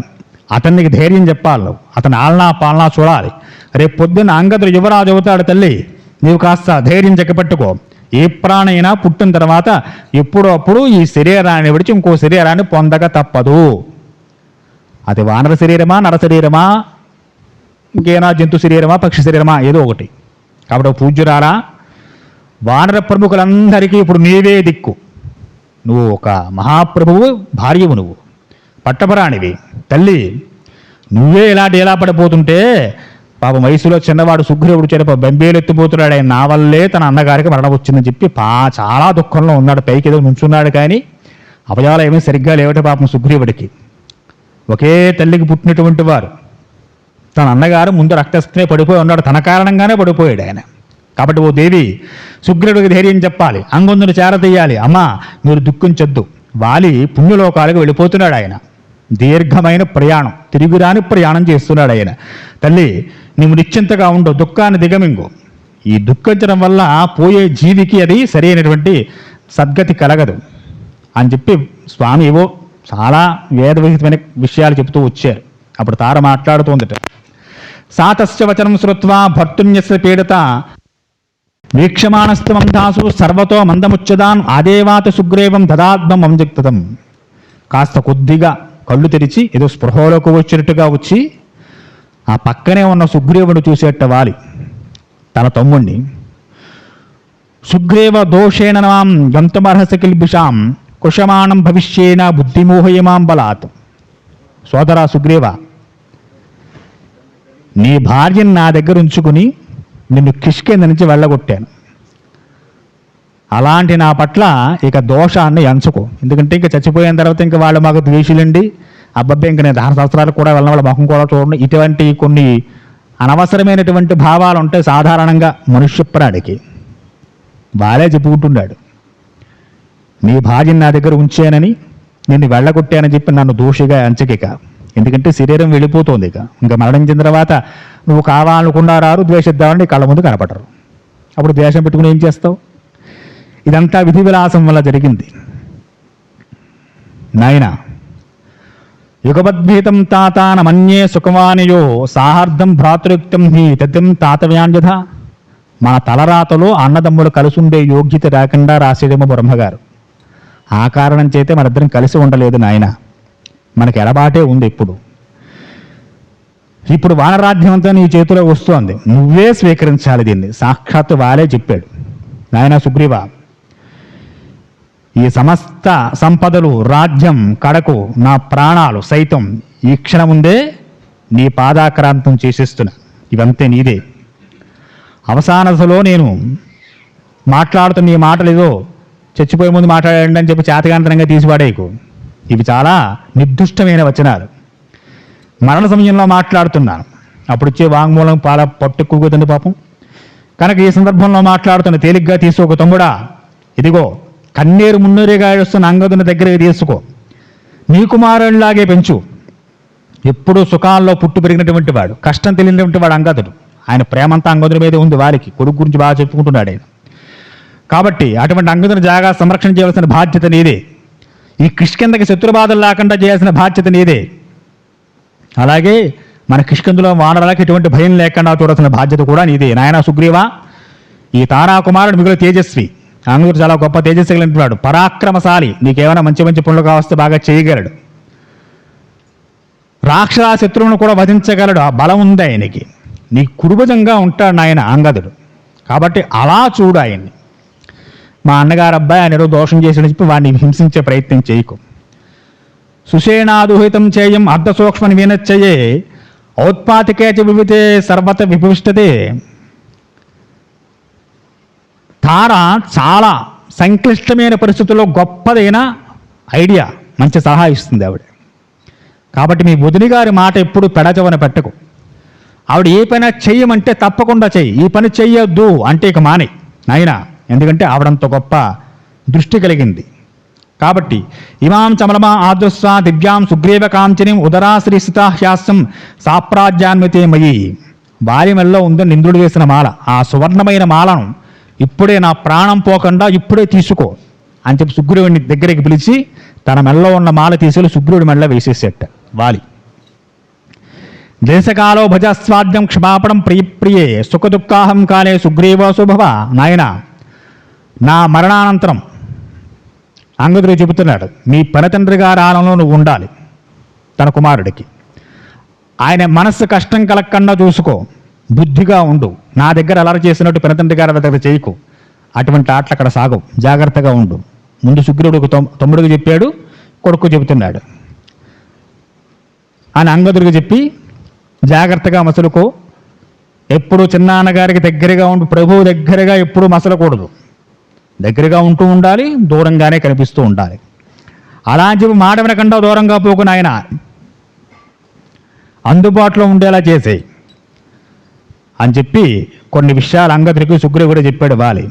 అతనికి ధైర్యం చెప్పాలి, అతని ఆలనా పాలనా చూడాలి. రేపు పొద్దున్న అంగదుడు యువరాజు అవుతాడు. తల్లి, నీవు కాస్త ధైర్యం చెక్కపెట్టుకో. ఏ ప్రాణైనా పుట్టిన తర్వాత ఎప్పుడో అప్పుడు ఈ శరీరాన్ని విడిచి ఇంకో శరీరాన్ని పొందక తప్పదు. అది వానర శరీరమా, నర శరీరమా, ఇంకేనా జంతు శరీరమా, పక్షి శరీరమా, ఏదో ఒకటి. కాబట్టి పూజ్యురాలా, వానర ప్రముఖులందరికీ ఇప్పుడు నీవే దిక్కు. నువ్వు ఒక మహాప్రభువు భార్యవు, నువ్వు పట్టపరాణివి. తల్లి, నువ్వే ఇలాంటి ఎలా పడిపోతుంటే పాపం వయసులో చిన్నవాడు సుగ్రీవుడు చెరప బెంబేలెత్తిపోతున్నాడు. ఆయన నా వల్లే తన అన్నగారికి మరణం వచ్చిందని చెప్పి చాలా దుఃఖంలో ఉన్నాడు. పైకి ఏదో నుంచున్నాడు, కానీ అభయాలు ఏమీ సరిగ్గా లేవట పాపం సుగ్రీవుడికి. ఒకే తల్లికి పుట్టినటువంటి వారు. తన అన్నగారు ముందు రక్తస్థనే పడిపోయి ఉన్నాడు, తన కారణంగానే పడిపోయాడు ఆయన. కాబట్టి ఓ దేవి, సుగ్రీవుడికి ధైర్యం చెప్పాలి, అంగొందును చేరదీయాలి. అమ్మా, మీరు దుఃఖించొద్దు. వాలి పుణ్యలోకాలకు వెళ్ళిపోతున్నాడు ఆయన. దీర్ఘమైన ప్రయాణం, తిరుగురాని ప్రయాణం చేస్తున్నాడు ఆయన. తల్లి, నీవు నిశ్చింతగా ఉండు, దుఃఖాన్ని దిగమింగు. ఈ దుఃఖించడం వల్ల పోయే జీవికి అది సరైనటువంటి సద్గతి కలగదు అని చెప్పి స్వామి ఏవో చాలా వేదవిహితమైన విషయాలు చెబుతూ వచ్చారు. అప్పుడు తార మాట్లాడుతోందట. సాతస్య వచనం శ్రుత్వా భర్తున్యస్య పీడిత వీక్షమాణస్తు మందాసు సర్వతో మందముచ్చదాన్ ఆదేవాత సుగ్రీవం దదాత్మం అంజక్తం. కాస్త కొద్దిగా కళ్ళు తెరిచి ఏదో స్పృహలోకి వచ్చినట్టుగా వచ్చి ఆ పక్కనే ఉన్న సుగ్రీవుడు చూసేట వాలి తన తమ్ముణ్ణి. సుగ్రీవ దోషేణ మాం గంతుమర్హసి కిల్బిషాం కుషమాణం భవిష్యేన బుద్ధిమోహయమాం బలాత్. సోదరా సుగ్రీవ, నీ భార్యను నా దగ్గర ఉంచుకుని నిన్ను కిష్కింద నుంచి వెళ్ళగొట్టాను. అలాంటి నా పట్ల ఇక దోషాన్ని ఎంచుకో. ఎందుకంటే ఇంకా చచ్చిపోయిన తర్వాత ఇంకా వాళ్ళు మాకు ద్వేషులండి, అబ్బబ్బే ఇంకా నేను 10 సంవత్సరాలు కూడా వెళ్ళిన వాళ్ళ ముఖం కూడా చూడండి, ఇటువంటి కొన్ని అనవసరమైనటువంటి భావాలు ఉంటాయి సాధారణంగా మనుష్య ప్రాణికి. బాలే చెప్పుకుంటున్నాడు. నీ భార్యని నా దగ్గర ఉంచానని నిన్ను వెళ్ళగొట్టానని చెప్పి నన్ను దోషిగా ఎంచకిక. ఎందుకంటే శరీరం వెళ్ళిపోతుంది ఇక. ఇంకా మరణించిన తర్వాత నువ్వు కావాలనుకున్నా రారు, ద్వేషిద్దామని కళ్ళ ముందు కనపడరు. అప్పుడు ద్వేషం పెట్టుకుని ఏం చేస్తావు? ఇదంతా విధి విలాసం వల్ల జరిగింది. నాయన యుగపద్భీతం తాతాన మన్యే సుఖవానియో సాహార్థం భ్రాతృయుక్తం హి తథ్యం తాతవ్యాంజధ. మన తలరాతలో అన్నదమ్ములు కలిసి ఉండే యోగ్యత రాకుండా రాసేదేమో బ్రహ్మగారు. ఆ కారణం చేతే మనిద్దరం కలిసి ఉండలేదు నాయన. మనకి ఎడబాటే ఉంది. ఇప్పుడు వానరాజ్యం అంతా నీ చేతిలో వస్తోంది, నువ్వే స్వీకరించాలి దీన్ని. సాక్షాత్తు వాలే చెప్పాడు, నాయన సుగ్రీవ, ఈ సమస్త సంపదలు, రాజ్యం, కడకు నా ప్రాణాలు సైతం ఈ క్షణముందే నీ పాదాక్రాంతం చేసేస్తున్నా. ఇవంతే నీదే. అవసాన దశలో నేను మాట్లాడుతున్న ఈ మాటలు ఏదో చచ్చిపోయే ముందు మాట్లాడండి అని చెప్పి చేతగాంతరంగా తీసిపాడేకు. ఇవి చాలా నిర్దుష్టమైన వచనాలు. మరణ సమయంలో మాట్లాడుతున్నాను. అప్పుడు ఇచ్చే వాంగ్మూలం పాల పట్టుకుపోతుంది పాపం. కనుక ఈ సందర్భంలో మాట్లాడుతున్న తేలిగ్గా తీసుకో తమ్ముడా. ఇదిగో కన్నీరు మున్నీరుగా ఏడుస్తున్న అంగదుని దగ్గరికి తీసుకో. నీ కుమారుడిలాగే పెంచు. ఎప్పుడూ సుఖాల్లో పుట్టు పెరిగినటువంటి వాడు, కష్టం తెలియనటువంటి వాడు అంగదుడు. ఆయన ప్రేమంతా అంగదుని మీదే ఉంది. వారికి కొడుకు గురించి బాగా చెప్పుకుంటున్నాడు ఆయన. కాబట్టి అటువంటి అంగదుని జాగా సంరక్షణ చేయవలసిన బాధ్యత నీదే. ఈ కిష్కిందకి శత్రుబాధలు లేకుండా చేయాల్సిన బాధ్యత నీదే. అలాగే మన కిష్కిందులో వానరాలకు ఎటువంటి భయం లేకుండా చూడాల్సిన బాధ్యత కూడా నీదే. నాయన సుగ్రీవ, ఈ తారాకుమారుడు మిగులు తేజస్వి. అంగదుడు చాలా గొప్ప తేజస్వి కలిగినవాడు, పరాక్రమశాలి. నీకేమైనా మంచి మంచి పనులు కావస్తే బాగా చేయగలడు. రాక్షస శత్రువును కూడా వధించగలడు. ఆ బలం ఉంది ఆయనకి. నీ కురుభుజంగా ఉంటాడు నాయన అంగదుడు. కాబట్టి అలా చూడు ఆయన్ని. మా అన్నగారు అబ్బాయి ఆయన ఏదో దోషం చేసి చెప్పి వాడిని హింసించే ప్రయత్నం చేయకు. సుషేణాదుహితం చేయం అర్ధ సూక్ష్మని వినచ్చయే ఔత్పాతికేచ వివితే సర్వత విభవిష్టతే. తార చాలా సంక్లిష్టమైన పరిస్థితుల్లో గొప్పదైన ఐడియా, మంచి సలహా ఇస్తుంది ఆవిడ. కాబట్టి మీ వదిలి గారి మాట ఎప్పుడు పెడచవన పెట్టకు. ఆవిడ ఏ పైన చెయ్యమంటే తప్పకుండా చెయ్యి. ఈ పని చెయ్యొద్దు అంటే ఇక మానే నాయన. ఎందుకంటే ఆవిడంత గొప్ప దృష్టి కలిగింది. కాబట్టి ఇమాం చమలమా ఆదుస్వ దివ్యాం సుగ్రీవ కాంచనిం ఉదరాశ్రీస్థితాహ్యాసం సాప్రాజ్యాన్వితే మయి. బాల్యమెల్లో ఉందని ఇంద్రుడు వేసిన మాల, ఆ సువర్ణమైన మాలను ఇప్పుడే నా ప్రాణం పోకుండా ఇప్పుడే తీసుకో అని చెప్పి సుగ్రీవుడిని దగ్గరికి పిలిచి తన మెల్లో ఉన్న మాల తీసుకెళ్ళి సుగ్రీవుడి మెల్ల వేసేసేట వాలి. దేశకాలో భజస్వాద్యం క్షమాపణం ప్రియప్రియే సుఖదుఃఖాహం కాలే సుగ్రీవ శుభవ. నాయన, నా మరణానంతరం అంగదుడు చెబుతున్నాడు, మీ పరతండ్రి గారి ఆలంలో నువ్వు ఉండాలి. తన కుమారుడికి ఆయన మనస్సు కష్టం కలగకుండా చూసుకో, బుద్ధిగా ఉండు. నా దగ్గర అలర చేసినట్టు పరతండ్రి గారి దగ్గర చేయకు. అటువంటి ఆటలు అక్కడ సాగవు, జాగ్రత్తగా ఉండు. ముందు సుగ్రీవుడికి తమ్ముడికి చెప్పాడు, కొడుకు చెబుతున్నాడు అని అంగదుడికి చెప్పి జాగ్రత్తగా మసలుకో. ఎప్పుడు చిన్నాన్నగారికి దగ్గరగా ఉండు. ప్రభువు దగ్గరగా ఎప్పుడు మసలకూడదు. దగ్గరగా ఉంటూ ఉండాలి, దూరంగానే కనిపిస్తూ ఉండాలి. అలా అని చెప్పి మాట వినకుండా దూరంగా పోకు నాయన, అందుబాటులో ఉండేలా చేసేయి అని చెప్పి కొన్ని విషయాలు అంగదుడికి సుగ్రీవుడు చెప్పాడు వాలి.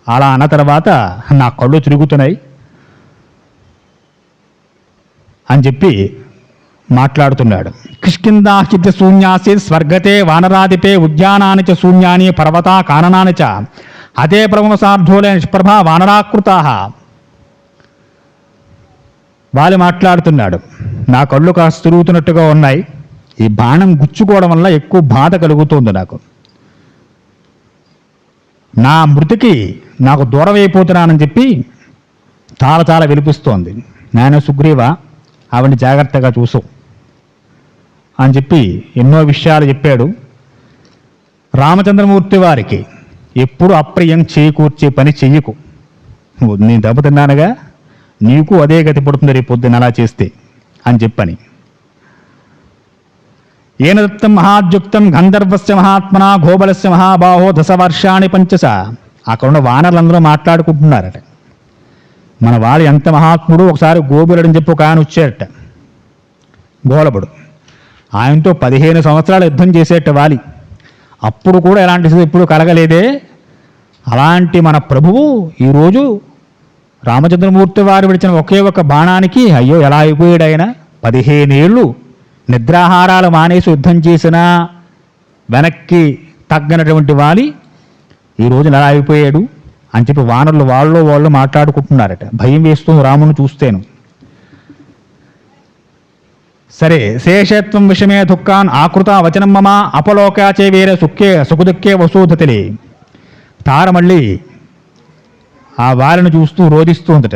అలా అన్న తర్వాత నా కళ్ళు తిరుగుతున్నాయి అని చెప్పి మాట్లాడుతున్నాడు. కిష్కిందాచిత్య శూన్యాసి స్వర్గతే వానరాదిపే ఉద్యానాని చ శూన్యాని పర్వతా కాననాని చ హతే ప్రమసార్థోలే నిష్ప్రభా వానరాకృతా. వాలి మాట్లాడుతున్నాడు, నా కళ్ళు కాస్త తిరుగుతున్నట్టుగా ఉన్నాయి. ఈ బాణం గుచ్చుకోవడం వల్ల ఎక్కువ బాధ కలుగుతుంది నాకు. నా మృతికి నాకు దూరం అయిపోతున్నానని చెప్పి చాలా చాలా వినిపిస్తోంది. నాయన సుగ్రీవ, ఆవిడ్ని జాగ్రత్తగా చూసు అని చెప్పి ఎన్నో విషయాలు చెప్పాడు. రామచంద్రమూర్తి వారికి ఎప్పుడు అప్రియం చేకూర్చే పని చెయ్యకు. నేను దెబ్బతిన్నానుగా, నీకు అదే గతి పడుతుంది రేపు పొద్దున్న అలా చేస్తే అని చెప్పని. ఏనదత్తం మహాద్యుక్తం గంధర్వస్య మహాత్మన గోబలస్య మహాబాహో దశవర్షాణి పంచస. అక్కడున్న వానరులందరూ మాట్లాడుకుంటున్నారట, మన వాడు ఎంత మహాత్ముడు. ఒకసారి గోబులుడని చెప్పి ఒక ఆయన వచ్చారట, గోలబుడు. ఆయనతో 15 సంవత్సరాలు యుద్ధం చేసేట వాలి. అప్పుడు కూడా ఎలాంటి ఇప్పుడు కలగలేదే. అలాంటి మన ప్రభువు ఈరోజు రామచంద్రమూర్తి వారు విడిచిన ఒకే ఒక బాణానికి అయ్యో ఎలా అయిపోయాడు ఆయన. 15 ఏళ్ళు నిద్రాహారాలు మానేసి యుద్ధం చేసినా వెనక్కి తగ్గనటువంటి వాలి ఈరోజు ఎలా అయిపోయాడు అని చెప్పి వానరులు వాళ్ళు మాట్లాడుకుంటున్నారట. భయం వేస్తూ రాముని చూస్తేను. సరే, శేషత్వం విషమే దుఃఖాన్ ఆకృత వచనం మమ అపలోకాచే వేరే సుఖదుఃఖే వసూధతిలే. తార మళ్ళీ ఆ వారిని చూస్తూ రోధిస్తూ ఉందట.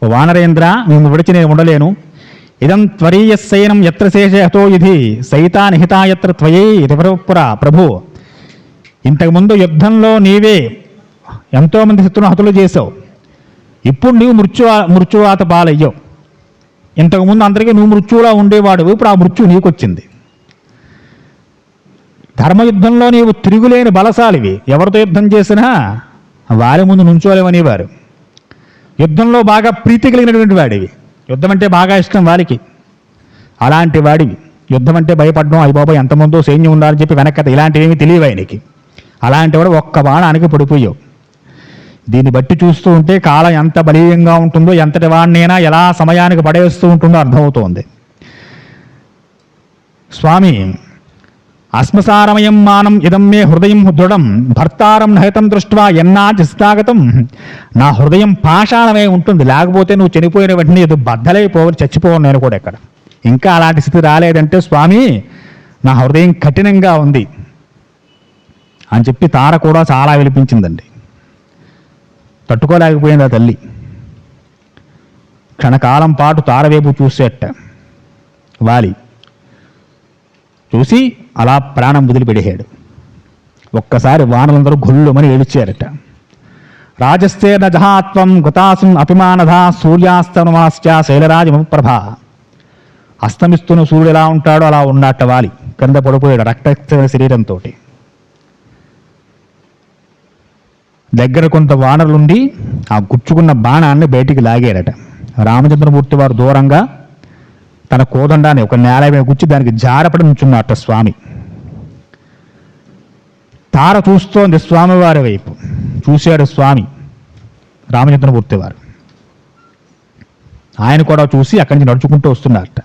ఓ వానరేంద్ర, మేము విడిచి నేను ఉండలేను. ఇదం త్వరీయ శయనం ఎత్ర శేషతో ఇది సైతా నిహితాయత్ర త్వయై రివరపుర. ప్రభు, ఇంతకుముందు యుద్ధంలో నీవే ఎంతోమంది శత్రువులను హతులు చేసావు. ఇప్పుడు నీవు మృత్యువాత పాలయ్యావు. ఇంతకుముందు అందరికీ నువ్వు మృత్యువులా ఉండేవాడు, ఇప్పుడు ఆ మృత్యు నీకొచ్చింది. ధర్మయుద్ధంలో నీవు తిరుగులేని బలశాలివి. ఎవరితో యుద్ధం చేసినా వారి ముందు నుంచోలేమనేవారు. యుద్ధంలో బాగా ప్రీతి కలిగినటువంటి వాడివి. యుద్ధం అంటే బాగా ఇష్టం వారికి. అలాంటి వాడివి. యుద్ధం అంటే భయపడడం, అయ్య బాబా ఎంతమందో సైన్యం ఉండాలని చెప్పి వెనకత ఇలాంటివేమీ తెలియవు ఆయనకి. అలాంటి వాడు ఒక్క బాణానికి పడిపోయావు. దీన్ని బట్టి చూస్తూ ఉంటే కాలం ఎంత బలీయంగా ఉంటుందో, ఎంతటి వాడినైనా ఎలా సమయానికి పడేస్తూ ఉంటుందో అర్థమవుతోంది. స్వామి, అశ్మసారమయం మానం ఇదం మే హృదయం దృఢం భర్తారం నహితం దృష్ట్వా ఎన్నాచిస్తాగతం. నా హృదయం పాషాణమై ఉంటుంది, లేకపోతే నువ్వు చనిపోయిన వెంటనే ఏదో బద్దలైపోవాలి, చచ్చిపోవాలి నేను కూడా. ఎక్కడ ఇంకా అలాంటి స్థితి రాలేదంటే స్వామి నా హృదయం కఠినంగా ఉంది అని చెప్పి తార కూడా చాలా విలిపించిందండి. తట్టుకోలేకపోయింది ఆ తల్లి. క్షణకాలం పాటు తారవేపు చూసేట వాలి. చూసి అలా ప్రాణం వదిలిపెడిహాడు. ఒక్కసారి వానలందరూ గొల్లుమని ఏడిచారట. రాజస్తే నజహాత్వం గతాసం అభిమానధ సూర్యాస్తనుమాశ్చ శైలరాజమప్రభ. అస్తమిస్తున్న సూర్యుడు ఎలా ఉంటాడో అలా ఉన్నట్ట వాలి కింద పడిపోయాడు రక్త శరీరంతో. దగ్గర కొంత వానరులుండి ఆ గుచ్చుకున్న బాణాన్ని బయటికి లాగారట. రామచంద్రమూర్తి వారు దూరంగా తన కోదండాన్ని ఒక నేల మీద గుచ్చి దానికి జారపడి నుంచున్నట్ట స్వామి. తార చూస్తోంది స్వామివారి వైపు. చూశాడు స్వామి రామచంద్రమూర్తి వారు. ఆయన కూడా చూసి అక్కడి నుంచి నడుచుకుంటూ వస్తున్నారట.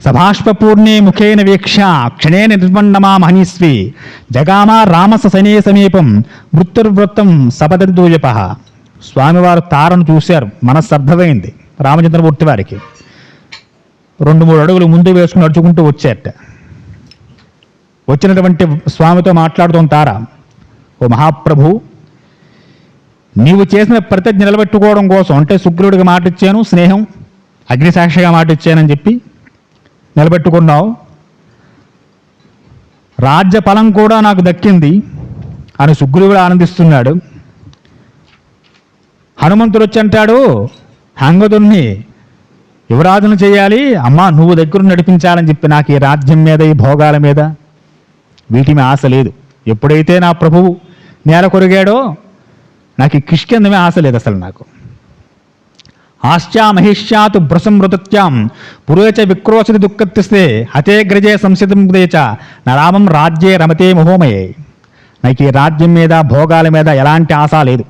సభాష్పూర్ణే ముఖేన వీక్ష క్షణే నిర్వన్నమా మహనీస్వి జగామా రామస సైనే సమీపం మృత్యుర్వృత్తం సపదూయప. స్వామివారు తారను చూశారు. మనస్సు అర్థమైంది రామచంద్రమూర్తి వారికి. 2-3 అడుగులు ముందు వేసుకుని నడుచుకుంటూ వచ్చారట. వచ్చినటువంటి స్వామితో మాట్లాడుతోంది తార. ఓ మహాప్రభు, నీవు చేసిన ప్రతిజ్ఞ నిలబెట్టుకోవడం కోసం, అంటే సుగ్రీవుడికి మాట ఇచ్చాను, స్నేహం అగ్నిసాక్షిగా మాట ఇచ్చానని చెప్పి నిలబెట్టుకున్నావు. రాజ్య ఫలం కూడా నాకు దక్కింది అని సుగ్రీవుడు ఆనందిస్తున్నాడు. హనుమంతుడు వచ్చి అంటాడు, హంగదుని యువరాజును చేయాలి, అమ్మా నువ్వు దగ్గర నడిపించాలని చెప్పి నాకు ఈ రాజ్యం మీద, ఈ భోగాల మీద, వీటి మీద ఆశ లేదు. ఎప్పుడైతే నా ప్రభువు నేల కొరిగాడో నాకు ఈ కిష్కిందమే ఆశ లేదు అసలు. నాకు ఆశ్చా మహిష్యాత్ భృసమృతత్యాం పురేచ విక్రోచతి దుఃఖత్తిస్తే హతేగ్రజే సంసితం ఉదేచ నరామం రాజ్యే రమతే మహోమయే. నాకు ఈ రాజ్యం మీద, భోగాల మీద ఎలాంటి ఆశ లేదు.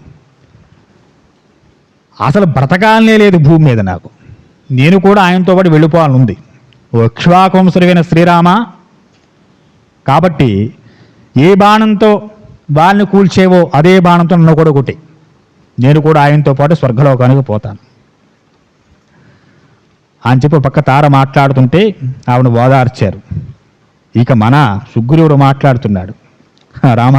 అసలు బ్రతకాలనే లేదు భూమి మీద నాకు. నేను కూడా ఆయనతో పాటు వెళ్ళిపోవాలనుంది. ఓ ఇక్ష్వాకువంశుడైన శ్రీరామ, కాబట్టి ఏ బాణంతో వాళ్ళని కూల్చేవో అదే బాణంతో నన్ను కూడా కొట్టి నేను కూడా ఆయనతో పాటు స్వర్గలోకానికి పోతాను అని చెప్పి పక్క తార మాట్లాడుతుంటే ఆవిడ ఓదార్చారు. ఇక మన సుగ్రీవుడు మాట్లాడుతున్నాడు. రామ,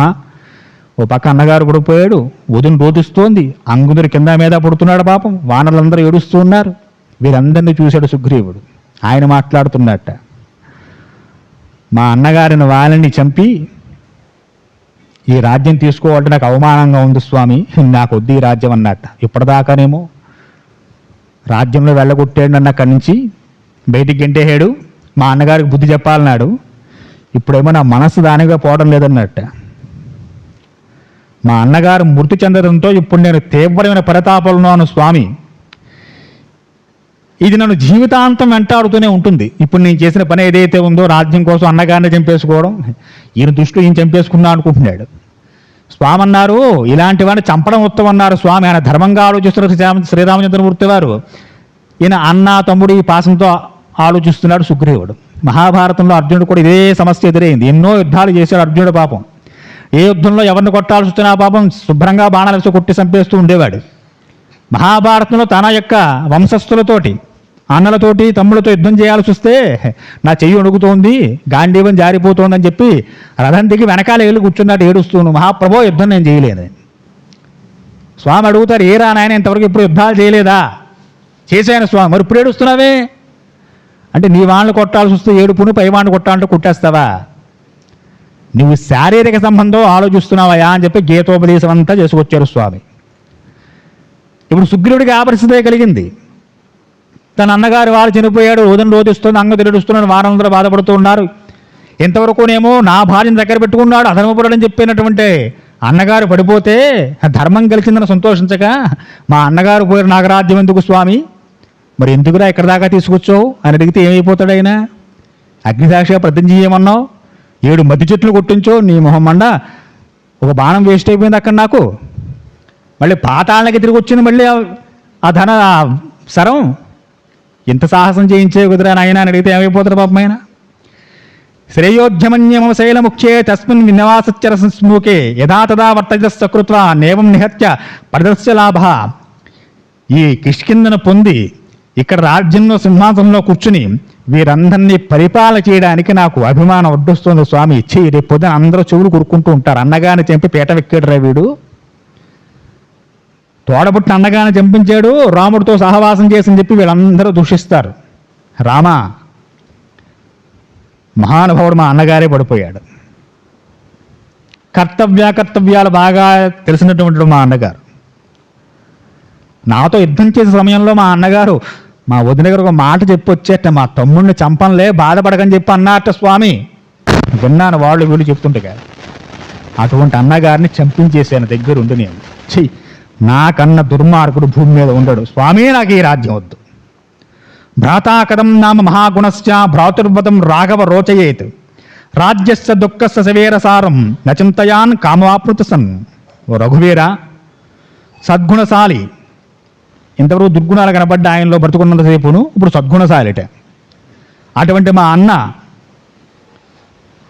ఓ పక్క అన్నగారు పడిపోయాడు, వదిన రోధిస్తోంది, అంగుదురి కింద మీద పడుతున్నాడు పాపం, వానరులందరూ ఏడుస్తూ ఉన్నారు. వీరందరినీ చూశాడు సుగ్రీవుడు. ఆయన మాట్లాడుతున్నట్ట, మా అన్నగారిని వాళ్ళని చంపి ఈ రాజ్యం తీసుకోవాలంటే నాకు అవమానంగా ఉంది స్వామి, నాకు వద్దు ఈ రాజ్యం అన్నట్ట. ఇప్పటిదాకానేమో రాజ్యంలో వెళ్ళగొట్టాడు, నన్ను అక్కడి నుంచి బయటికి గెంటేహాడు, మా అన్నగారికి బుద్ధి చెప్పాలన్నాడు. ఇప్పుడేమో నా మనస్సు దానిగా పోవడం లేదన్నట్ట. మా అన్నగారు మృతి చెందడంతో ఇప్పుడు నేను తీవ్రమైన పరితాపంలో ఉన్నాను స్వామి. ఇది నన్ను జీవితాంతం వెంటాడుతూనే ఉంటుంది. ఇప్పుడు నేను చేసిన పని ఏదైతే ఉందో, రాజ్యం కోసం అన్నగారిని చంపేసుకోవడం, ఈయన దృష్టిలో ఈయన చంపేసుకున్నా అనుకుంటున్నాడు. స్వామి అన్నారు, ఇలాంటి వాడిని చంపడం ఉత్తమం అన్నారు స్వామి. ఆయన ధర్మంగా ఆలోచిస్తున్నారు శ్రీరామచంద్రమూర్తి వారు. ఈయన అన్న తమ్ముడు ఈ పాసంతో ఆలోచిస్తున్నాడు సుగ్రీవుడు. మహాభారతంలో అర్జునుడు కూడా ఇదే సమస్య ఎదురైంది. ఎన్నో యుద్ధాలు చేశాడు అర్జునుడు పాపం. ఏ యుద్ధంలో ఎవరిని కొట్టాల్సి వచ్చినా పాపం శుభ్రంగా బాణాలు కొట్టి చంపేస్తూ ఉండేవాడు. మహాభారతంలో తన యొక్క వంశస్థులతోటి, అన్నలతోటి, తమ్ములతో యుద్ధం చేయాల్సి వస్తే నా చెయ్యి వణుకుతోంది, గాంధీవం జారిపోతోందని చెప్పి రథం దిగి వెనకాల వెళ్ళి కూర్చున్నట్టు ఏడుస్తూను, మహాప్రభో యుద్ధం నేను చేయలేను. స్వామి అడుగుతారు, ఏ రా నాయన ఇంతవరకు ఇప్పుడు యుద్ధాలు చేయలేదా? చేశాను స్వామి. మరి ఇప్పుడు ఏడుస్తున్నావే అంటే, నీ వాళ్ళని కొట్టాల్సి వస్తే ఏడుపును, పై వాడిని కొట్టాలంటే కుట్టేస్తావా? నువ్వు శారీరక సంబంధం ఆలోచిస్తున్నావయా అని చెప్పి గీతోపదేశం అంతా చేసుకొచ్చారు స్వామి. ఇప్పుడు సుగ్రీవుడికి ఆ పరిస్థితే కలిగింది. తన అన్నగారు వారు చనిపోయాడు, రోజును రోధిస్తుంది, అంగ తిరుడుస్తున్నాడు, వారందరూ బాధపడుతూ ఉన్నారు. ఇంతవరకునేమో నా భార్యను దగ్గర పెట్టుకున్నాడు, అధర్మపడని చెప్పినటువంటి అన్నగారు పడిపోతే ధర్మం కలిసిందని సంతోషించక, మా అన్నగారు పోయిన నాగరాజ్యం ఎందుకు స్వామి, మరి ఎందుకురా ఇక్కడ దాకా తీసుకొచ్చావు అని అడిగితే ఏమైపోతాడు ఆయన? అగ్నిసాక్షిగా ప్రతిజ్ఞ చేయమన్నావు, 7 మధ్య చెట్లు కొట్టించో, నీ మొహం మండ ఒక బాణం వేస్ట్ అయిపోయింది అక్కడ నాకు, మళ్ళీ పాతాళకి తిరిగి వచ్చింది మళ్ళీ ఆ ధన సరం, ఎంత సాహసం చేయించే కుదిరా నాయన అని అడిగితే ఏమైపోతాడు పాపం ఆయన? శ్రేయోధ్యమన్యమ శైలముఖ్యే తస్మిన్ నివాసచ్చర సంస్మూకే యథా తదా వర్తజస్సకృత్వ నేవం నిహత్య ప్రదర్శ్య లాభ. ఈ కిష్కిందను పొంది ఇక్కడ రాజ్యంలో సింహాసనంలో కూర్చుని వీరందరినీ పరిపాలన చేయడానికి నాకు అభిమానం వడ్డొస్తుంది స్వామి. ఇచ్చి రేపు పొద్దున అందరూ చెవులు కొరుక్కుంటూ ఉంటారు, అన్నగాని చంపి పీట వెక్కాడురా వీడు, తోడబుట్టిన అన్నగాని చంపించాడు, రాముడితో సహవాసం చేసని చెప్పి వీళ్ళందరూ దూషిస్తారు. రామా, మహానుభావుడు మా అన్నగారే పడిపోయాడు. కర్తవ్యాలు బాగా తెలిసినటువంటి మా అన్నగారు నాతో యుద్ధం చేసే సమయంలో మా అన్నగారు మా వదిన గారు ఒక మాట చెప్పి వచ్చేట, మా తమ్ముడిని చంపంలే, బాధపడకని చెప్పి అన్నట్ట స్వామి. విన్నాను వాళ్ళు వీళ్ళు చెప్తుంటే కాదు. అటువంటి అన్నగారిని చంపించేసాను దగ్గరుండి నేను. చెయ్యి, నాకన్న దుర్మార్గుడు భూమి మీద ఉండడు స్వామి, నాకు ఈ రాజ్యం వద్దు. భ్రాతాకథం నామ మహాగుణశ్చ భ్రాతుర్వతం రాఘవ రోచయేత్ రాజ్యస్య దుఃఖస్య సవేరసారం నచింతయాన్ కామవాప్నుత సన్. ఓ రఘువీర, సద్గుణశాలి, ఇంతవరకు దుర్గుణాలు కనబడ్డ ఆయనలో బ్రతుకున్నంతసేపును ఇప్పుడు సద్గుణశాలిట. అటువంటి మా అన్న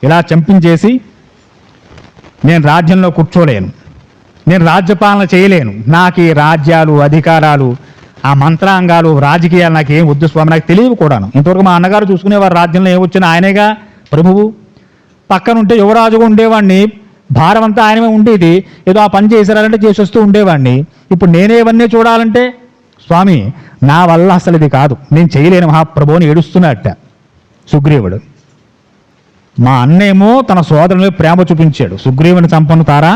ఇలా చంపించేసి నేను రాజ్యంలో కూర్చోలేను, నేను రాజ్యపాలన చేయలేను, నాకు ఈ రాజ్యాలు, అధికారాలు, ఆ మంత్రాంగాలు, రాజకీయాలు నాకు ఏం వద్దు స్వామి, నాకు తెలియవు కూడాను. ఇంతవరకు మా అన్నగారు చూసుకునేవారు, రాజ్యంలో ఏమొచ్చినా ఆయనేగా ప్రభువు, పక్కనుంటే యువరాజుగా ఉండేవాడిని, భారం అంతా ఆయనమే ఉండేది, ఏదో ఆ పని చేశారంటే చేసి వస్తూ ఉండేవాడిని. ఇప్పుడు నేనే ఇవన్నీ చూడాలంటే స్వామి నా వల్ల అసలు ఇది కాదు, నేను చేయలేను మహాప్రభు అని ఏడుస్తున్నట్ట సుగ్రీవుడు. మా అన్నేమో తన సోదరుని ప్రేమ చూపించాడు, సుగ్రీవుని చంపను తారా,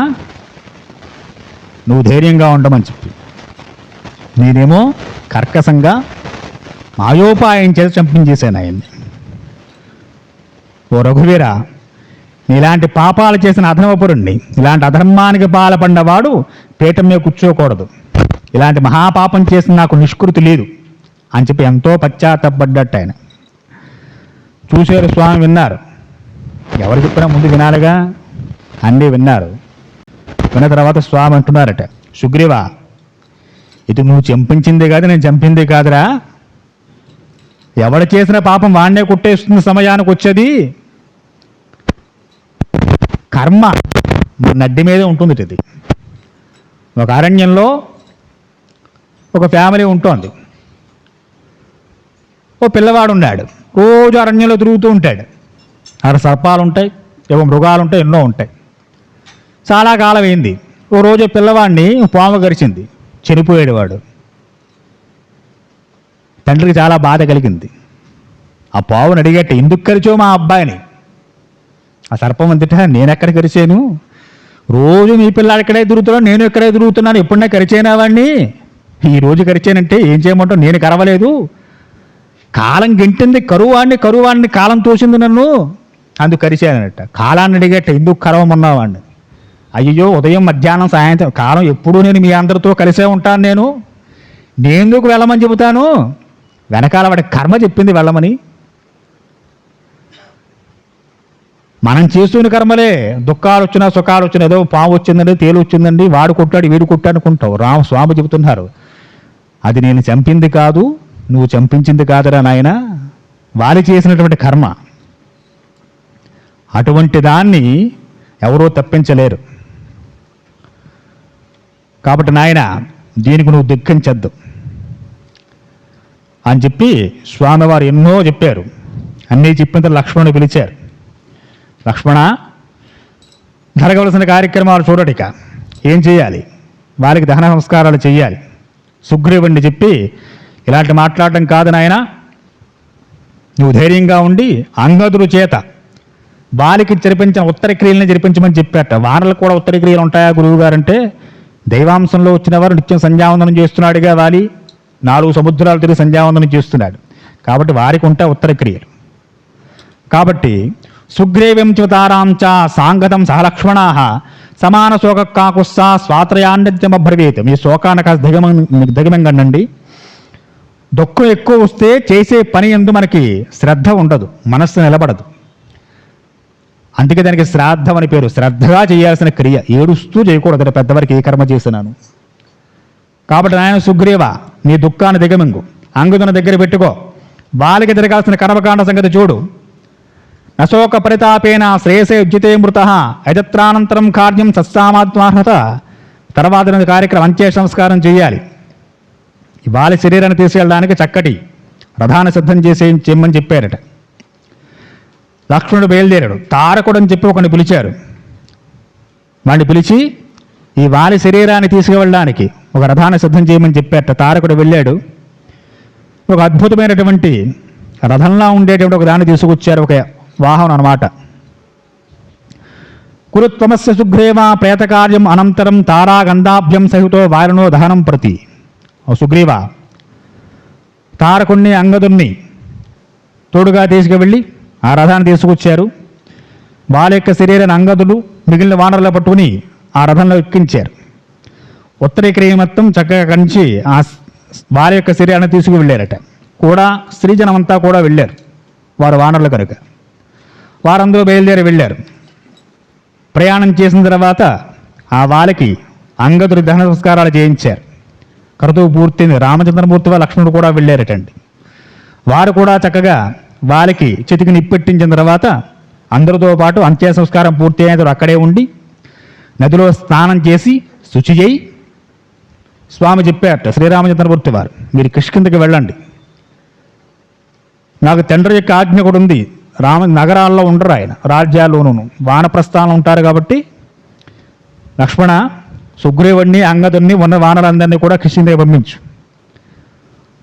నువ్వు ధైర్యంగా ఉండమని చెప్పి. నేనేమో కర్కశంగా మాయోపాయం చేసి చంపించేశాను ఆయన్ని. ఓ రఘువీర, ఇలాంటి పాపాలు చేసిన అధర్మపురుణ్ణి, ఇలాంటి అధర్మానికి పాల్పడ్డవాడు పీఠం మీద కూర్చోకూడదు, ఇలాంటి మహాపాపం చేసిన నాకు నిష్కృతి లేదు అని చెప్పి ఎంతో పశ్చాత్తపడ్డట్టు ఆయన. చూశారు స్వామి, విన్నారు. ఎవరు చెప్పినా ముందు వినాలిగా, అన్నీ విన్నారు. విన్న తర్వాత స్వామి అంటున్నారట, సుగ్రీవా, ఇది నువ్వు చంపించిందే కాదు, నేను చంపిందే కాదురా, ఎవడు చేసిన పాపం వాడినే కుట్టేస్తుంది సమయానికి వచ్చేది. కర్మ నడ్డి మీదే ఉంటుంది. ఇది ఒక అరణ్యంలో ఒక ఫ్యామిలీ ఉంటోంది. ఓ పిల్లవాడు ఉన్నాడు, రోజు అరణ్యంలో తిరుగుతూ ఉంటాడు. అక్కడ సర్పాలు ఉంటాయి, ఏవో మృగాలు ఉంటాయి, ఎన్నో ఉంటాయి. చాలా కాలం అయింది. ఓ రోజు పిల్లవాడిని పాము గరిచింది, చనిపోయాడు వాడు. తండ్రికి చాలా బాధ కలిగింది. ఆ పావుని అడిగేట, ఎందుకు కరిచావు మా అబ్బాయిని? ఆ సర్పం అంతటా, నేను ఎక్కడ కరిచాను, రోజు మీ పిల్లాడు ఇక్కడే తిరుగుతున్నాడు, నేను ఇక్కడే తిరుగుతున్నాను, ఎప్పుడన్నా కరిచేనా వాడిని? ఈ రోజు కరిచానంటే ఏం చేయమంటావు, నేను కరవలేదు, కాలం గెంటింది కరువాడిని కాలం తోసింది నన్ను, అందుకు కరిచానట. కాలాన్ని అడిగేట, ఎందుకు కరవమన్నావు వాడిని? అయ్యో, ఉదయం మధ్యాహ్నం సాయంత్రం కాలం ఎప్పుడూ నేను మీ అందరితో కలిసే ఉంటాను, నేను ఎందుకు వెళ్ళమని చెబుతాను, వెనకాల వాడి కర్మ చెప్పింది వెళ్ళమని. మనం చేస్తున్న కర్మలే. దుఃఖాలు వచ్చినా సుఖాలు వచ్చినా, ఏదో పాము వచ్చిందండి, తేలు వచ్చిందండి, వాడు కొట్టాడు వీడు కొట్టాడు అనుకుంటావు. స్వామి చెబుతున్నారు, అది నేను చంపింది కాదు, నువ్వు చంపించింది కాదురా నాయన, వాళ్ళు చేసినటువంటి కర్మ. అటువంటి దాన్ని ఎవరూ తప్పించలేరు. కాబట్టి నాయన దీనికి నువ్వు దుఃఖించద్దు అని చెప్పి స్వామివారు ఎన్నో చెప్పారు. అన్నీ చెప్పిన తర్వాత లక్ష్మణుని పిలిచారు. లక్ష్మణ, జరగవలసిన కార్యక్రమాలు చూడటిక ఏం చేయాలి, వాళ్ళకి దహన సంస్కారాలు చేయాలి. సుగ్రీవుడిని చెప్పి, ఇలాంటి మాట్లాడటం కాదు నాయన, నువ్వు ధైర్యంగా ఉండి అంగదుడు చేత బాలికి జరిపించిన ఉత్తర క్రియలను జరిపించమని చెప్పారట. వానలకు కూడా ఉత్తర క్రియలు ఉంటాయా గురువు గారంటే, దైవాంశంలో వచ్చిన వారు నిత్యం సంధ్యావందనం చేస్తున్నాడుగా వాలి, 4 సముద్రాలు తిరిగి సంధ్యావందనం చేస్తున్నాడు కాబట్టి వారికి ఉంటాయి ఉత్తర క్రియలు. కాబట్టి సుగ్రీవం తారాంచ సాంగతం సహలక్ష్మణా సమాన శోక కాకుస్సా స్వాత్రయాన్యమబ్రవీత్. మీ శోకాన్ని కాస్త దిగమంగండి. దుఃఖం ఎక్కువ వస్తే చేసే పని ఎందు మనకి శ్రద్ధ ఉండదు, మనస్సు నిలబడదు. అందుకే దానికి శ్రాద్ధం అని పేరు. శ్రద్ధగా చేయాల్సిన క్రియ, ఏడుస్తూ చేయకూడదు. పెద్దవారికి ఏ కర్మ చేసినాను. కాబట్టి నాయన సుగ్రీవ, నీ దుఃఖాన్ని దిగమింగు, అంగుదున దగ్గర పెట్టుకో, బాలికి జరగాల్సిన కర్మకాండ సంగతి చూడు. నశోక పరితాపేన శ్రేయసే ఉజ్జితే మృత అజత్రానంతరం కార్యం సత్సామాత్మార్హత. తర్వాత కార్యక్రమం అంత్య సంస్కారం చేయాలి. బాలి శరీరాన్ని తీసుకెళ్ళడానికి చక్కటి రథాన్ని సిద్ధం చేయమని చెప్పారట. లక్ష్మణుడు బయలుదేరాడు. తారకుడు అని చెప్పి ఒకరిని పిలిచారు. వాడిని పిలిచి ఈ వాలి శరీరాన్ని తీసుకువెళ్ళడానికి ఒక రథాన్ని సిద్ధం చేయమని చెప్పారట. తారకుడు వెళ్ళాడు. ఒక అద్భుతమైనటువంటి రథంలా ఉండేటువంటి ఒక దాన్ని తీసుకొచ్చారు, ఒక వాహనం అన్నమాట. కురుత్వమస్య సుగ్రీవ ప్రేతకార్యం అనంతరం తారాగంధాభ్యం సహితో వారినో దహనం ప్రతి. ఓ సుగ్రీవ, తారకుణ్ణి అంగదుణ్ణి తోడుగా తీసుకువెళ్ళి ఆ రథాన్ని తీసుకొచ్చారు. వాళ్ళ యొక్క శరీరాన్ని అంగదులు మిగిలిన వానరులు పట్టుకుని ఆ రథంలో ఎక్కించారు. ఉత్తర క్రియ మొత్తం చక్కగా కంచి ఆ వాళ్ళ యొక్క శరీరాన్ని తీసుకువెళ్ళారట. కూడా స్త్రీజనం అంతా కూడా వెళ్ళారు, వారు వానరులు కనుక. వారందరూ బయలుదేరి వెళ్ళారు. ప్రయాణం చేసిన తర్వాత ఆ వాళ్ళకి అంగదుడి దహన సంస్కారాలు చేయించారు. క్రతువు పూర్తింది. రామచంద్రమూర్తి లక్ష్మణుడు కూడా వెళ్ళారటండి. వారు కూడా చక్కగా వాళ్ళకి చితికి నిప్పెట్టించిన తర్వాత అందరితో పాటు అంత్య సంస్కారం పూర్తి అయిన అక్కడే ఉండి నదిలో స్నానం చేసి శుచి చేయి. స్వామి చెప్పారట శ్రీరామచంద్రమూర్తి వారు, మీరు కిష్కిందకి వెళ్ళండి, నాకు తండ్రి యొక్క ఆజ్ఞ కూడా ఉంది. నగరాల్లో ఉండరు ఆయన, రాజ్యాల్లోనూ వానప్రస్థానం ఉంటారు. కాబట్టి లక్ష్మణ, సుగ్రీవుడిని అంగదుడిని ఉన్న వానరందరినీ కూడా కిష్కిందకి పంపించు.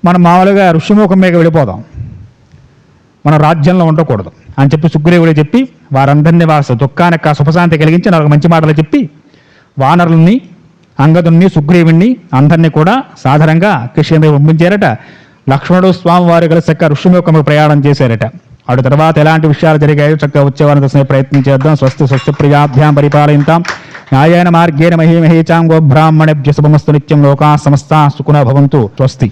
మనం మామూలుగా ఋషిముఖం మీద వెళ్ళిపోదాం, మన రాజ్యంలో ఉండకూడదు అని చెప్పి సుగ్రీవుడే చెప్పి వారందరినీ వారి దుఃఖానికి సుఖశాంతి కలిగించి 4 మంచి మాటలు చెప్పి వానరుల్ని, అంగదుణ్ణి, సుగ్రీవుణ్ణి అందరినీ కూడా సాధారణంగా కిష్కిందకి పంపించారట. లక్ష్మణుడు స్వామివారు కలిసి ఋషిముఖము ప్రయాణం చేశారట. అటు తర్వాత ఎలాంటి విషయాలు జరిగాయో చక్కగా వచ్చేవారిని తెలిసిన ప్రయత్నం చేద్దాం. స్వస్తి స్వస్తి ప్రియాభ్యాం పరిపాలయంతాం న్యాయేన మార్గేణ మహీమహీచాం గోబ్రాహ్మణేభ్య శుభమస్తు నిత్యం. లోకా సమస్తా సుఖినో భవంతు. స్వస్తి.